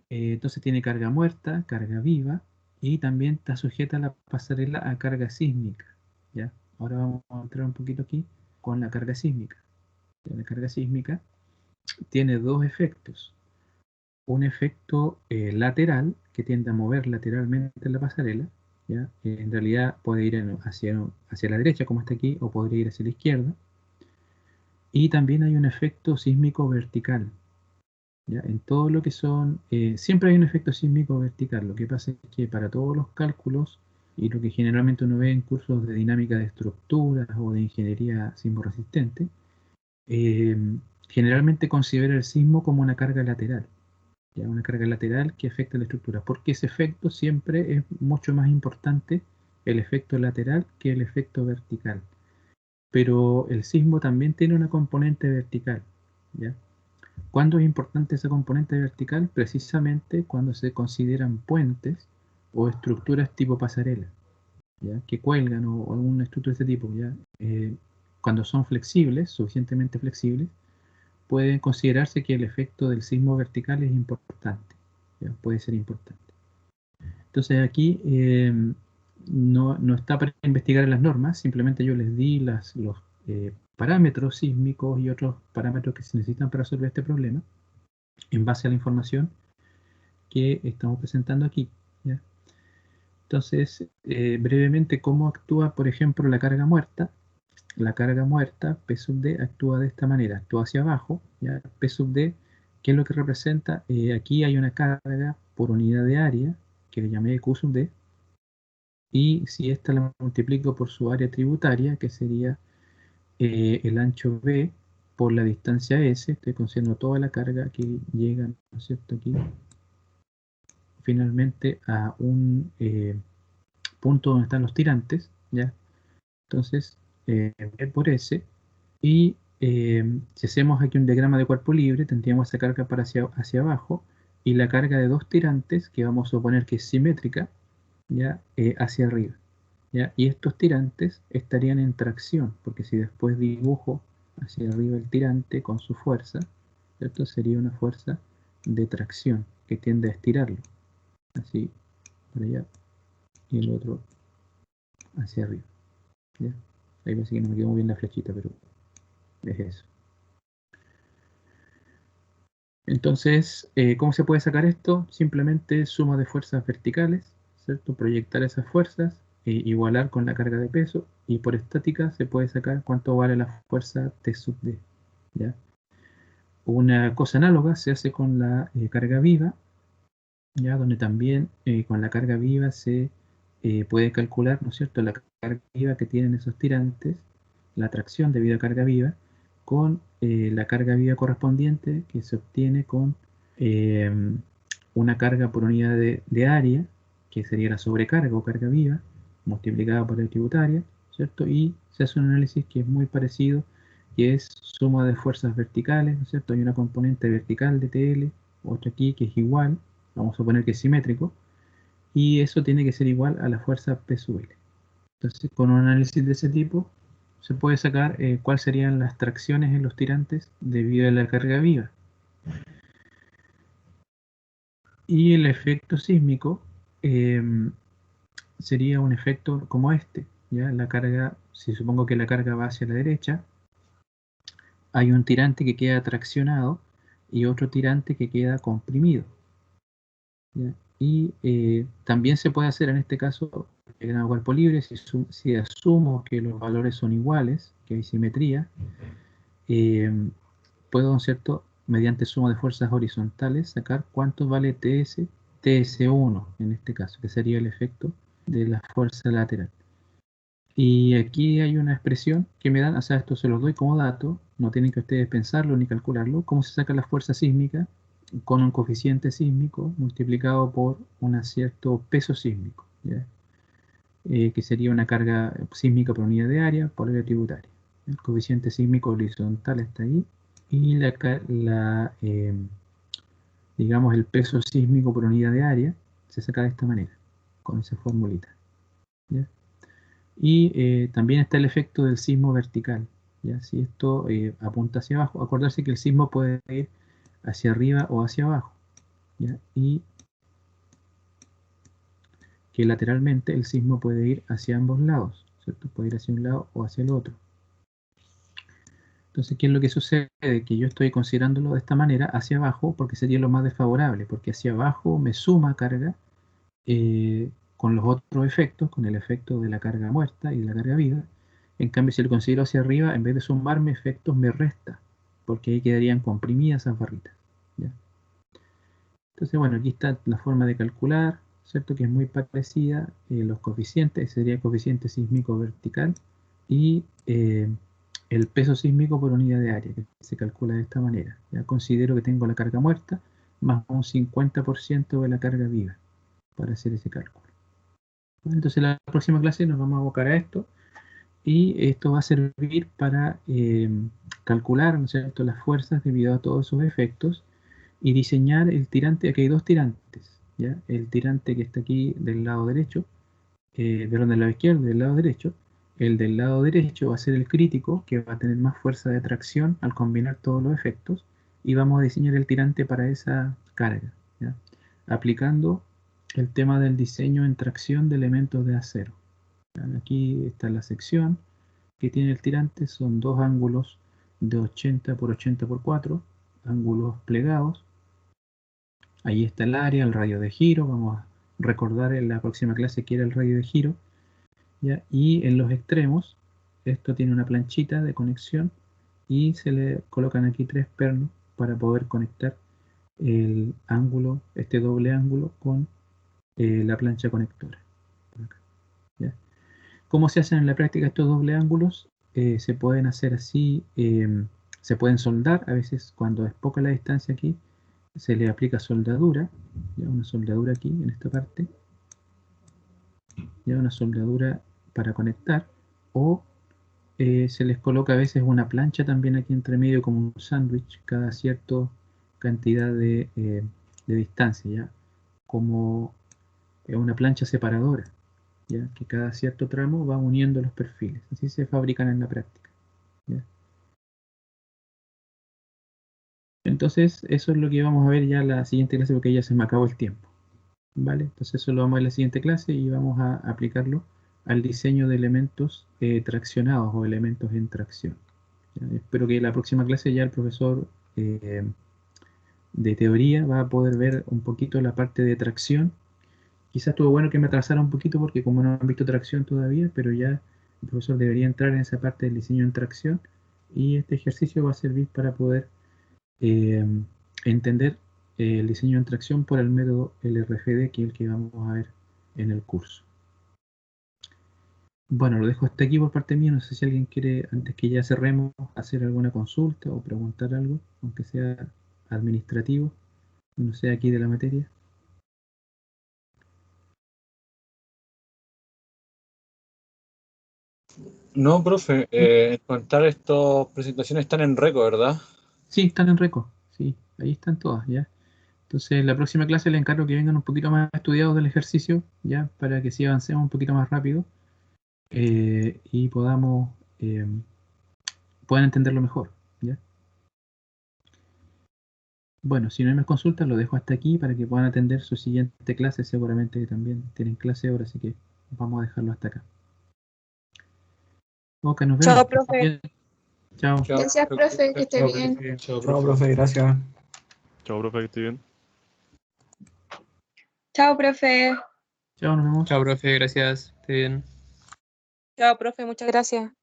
Entonces tiene carga muerta, carga viva, y también está sujeta la pasarela a carga sísmica, ¿ya? Ahora vamos a entrar un poquito aquí con la carga sísmica. La carga sísmica tiene dos efectos. Un efecto lateral, que tiende a mover lateralmente la pasarela, ¿ya? En realidad puede ir hacia la derecha, como está aquí, o podría ir hacia la izquierda. Y también hay un efecto sísmico vertical, ¿ya? En todo lo que siempre hay un efecto sísmico vertical. Lo que pasa es que para todos los cálculos, y lo que generalmente uno ve en cursos de dinámica de estructuras o de ingeniería sismoresistente, generalmente considera el sismo como una carga lateral. ya una carga lateral que afecta la estructura, porque ese efecto siempre es mucho más importante, el efecto lateral, que el efecto vertical. Pero el sismo también tiene una componente vertical, ¿ya? ¿Cuándo es importante esa componente vertical? Precisamente cuando se consideran puentes o estructuras tipo pasarela, ¿ya? Que cuelgan o alguna estructura de este tipo, ¿ya? Cuando son flexibles, suficientemente flexibles, puede considerarse que el efecto del sismo vertical es importante, ¿ya? Puede ser importante. Entonces aquí no está para investigar en las normas, simplemente yo les di los parámetros sísmicos y otros parámetros que se necesitan para resolver este problema en base a la información que estamos presentando aquí, ¿ya? Entonces, brevemente, ¿cómo actúa, por ejemplo, la carga muerta? La carga muerta, P sub D, actúa de esta manera, actúa hacia abajo, ¿ya? P sub D, ¿qué es lo que representa? Aquí hay una carga por unidad de área, que le llamé Q sub D, y si esta la multiplico por su área tributaria, que sería el ancho B por la distancia S, estoy considerando toda la carga que llega, ¿no es cierto?, aquí, finalmente a un punto donde están los tirantes, ¿ya? Entonces, B por S, y si hacemos aquí un diagrama de cuerpo libre, tendríamos esa carga para hacia abajo, y la carga de dos tirantes, que vamos a suponer que es simétrica, ¿ya? Hacia arriba, ¿ya? Y estos tirantes estarían en tracción, porque si después dibujo hacia arriba el tirante con su fuerza, ¿cierto? Sería una fuerza de tracción que tiende a estirarlo, así, para allá, y el otro hacia arriba, ¿ya? Ahí parece que no me quedó muy bien la flechita, pero es eso. Entonces, ¿cómo se puede sacar esto? Simplemente suma de fuerzas verticales, ¿cierto? Proyectar esas fuerzas, igualar con la carga de peso, y por estática se puede sacar cuánto vale la fuerza T sub D, ¿ya? Una cosa análoga se hace con la carga viva, ¿ya? Donde también con la carga viva se puede calcular, ¿no es cierto?, la carga viva que tienen esos tirantes, la tracción debido a carga viva, con la carga viva correspondiente que se obtiene con una carga por unidad de área, que sería la sobrecarga o carga viva, multiplicada por la tributaria, ¿cierto? Y se hace un análisis que es muy parecido, que es suma de fuerzas verticales, ¿no es cierto? Hay una componente vertical de TL, otra aquí que es igual, vamos a suponer que es simétrico, y eso tiene que ser igual a la fuerza P sub L. Entonces, con un análisis de ese tipo, se puede sacar cuáles serían las tracciones en los tirantes debido a la carga viva. Y el efecto sísmico sería un efecto como este, ¿ya? La carga, si supongo que la carga va hacia la derecha, hay un tirante que queda traccionado y otro tirante que queda comprimido, ¿ya? Y también se puede hacer en este caso el diagrama de cuerpo libre, si asumo que los valores son iguales, que hay simetría, puedo, ¿cierto?, mediante suma de fuerzas horizontales, sacar cuánto vale TS1 en este caso, que sería el efecto de la fuerza lateral. Y aquí hay una expresión que me dan, o sea, esto se los doy como dato, no tienen que ustedes pensarlo ni calcularlo, cómo se saca la fuerza sísmica con un coeficiente sísmico multiplicado por un cierto peso sísmico, ¿ya? Que sería una carga sísmica por unidad de área por área tributaria. El coeficiente sísmico horizontal está ahí, y digamos el peso sísmico por unidad de área se saca de esta manera, con esa formulita, ¿ya? Y también está el efecto del sismo vertical, ¿ya? Si esto apunta hacia abajo, acordarse que el sismo puede ir hacia arriba o hacia abajo, ¿ya? Y que lateralmente el sismo puede ir hacia ambos lados, ¿cierto? Puede ir hacia un lado o hacia el otro. Entonces, ¿qué es lo que sucede? Que yo estoy considerándolo de esta manera, hacia abajo, porque sería lo más desfavorable, porque hacia abajo me suma carga con los otros efectos, con el efecto de la carga muerta y de la carga viva. En cambio, si lo considero hacia arriba, en vez de sumarme efectos, me resta, porque ahí quedarían comprimidas esas barritas, ¿ya? Entonces, bueno, aquí está la forma de calcular, ¿cierto?, que es muy parecida. Los coeficientes, sería el coeficiente sísmico vertical, y el peso sísmico por unidad de área, que se calcula de esta manera. Ya considero que tengo la carga muerta, más un 50% de la carga viva para hacer ese cálculo. Entonces en la próxima clase nos vamos a abocar a esto y esto va a servir para calcular, ¿no es cierto?, las fuerzas debido a todos esos efectos y diseñar el tirante. Aquí hay dos tirantes, ¿ya? El tirante que está aquí del lado derecho, perdón, del lado izquierdo y del lado derecho. El del lado derecho va a ser el crítico, que va a tener más fuerza de tracción al combinar todos los efectos, y vamos a diseñar el tirante para esa carga, ¿ya? Aplicando el tema del diseño en tracción de elementos de acero. Aquí está la sección que tiene el tirante, son dos ángulos de 80 por 80 por 4, ángulos plegados. Ahí está el área, el radio de giro, vamos a recordar en la próxima clase que era el radio de giro, ¿ya? Y en los extremos, esto tiene una planchita de conexión y se le colocan aquí 3 pernos para poder conectar el ángulo, este doble ángulo, con la plancha conectora. ¿Ya? ¿Cómo se hacen en la práctica estos doble ángulos? Se pueden hacer así, se pueden soldar, a veces cuando es poca la distancia aquí, se le aplica soldadura, ya una soldadura aquí en esta parte, ya una soldadura para conectar, o se les coloca a veces una plancha también aquí entre medio como un sándwich cada cierta cantidad de distancia, ya como una plancha separadora, ya que cada cierto tramo va uniendo los perfiles. Así se fabrican en la práctica, ¿ya? Entonces eso es lo que vamos a ver ya en la siguiente clase, porque ya se me acabó el tiempo, ¿vale? Entonces eso lo vamos a ver en la siguiente clase y vamos a aplicarlo al diseño de elementos traccionados o elementos en tracción. ¿Ya? Espero que la próxima clase ya el profesor de teoría va a poder ver un poquito la parte de tracción. Quizás estuvo bueno que me atrasara un poquito porque como no han visto tracción todavía, pero ya el profesor debería entrar en esa parte del diseño en tracción y este ejercicio va a servir para poder entender el diseño en tracción por el método LRFD, que es el que vamos a ver en el curso. Bueno, lo dejo hasta aquí por parte mía. No sé si alguien quiere, antes que ya cerremos, hacer alguna consulta o preguntar algo, aunque sea administrativo, no sé, aquí de la materia. No, profe, contar estas presentaciones están en Reco, ¿verdad? Sí, están en Reco, sí, ahí están todas, ¿ya? Entonces, la próxima clase le encargo que vengan un poquito más estudiados del ejercicio, ¿ya? Para que sí avancemos un poquito más rápido y podamos, puedan entenderlo mejor, ¿ya? Bueno, si no hay más consultas, lo dejo hasta aquí para que puedan atender su siguiente clase. Seguramente que también tienen clase ahora, así que vamos a dejarlo hasta acá. Ok, nos vemos. Chao, profe. Bien. Chao. Chao. Gracias, profe, que esté bien. Chao, Chao, profe, gracias. Chao, profe, que esté bien. Chao, profe. Chao, nos vemos. Chao, profe, gracias. Esté bien. Chao, profe, muchas gracias.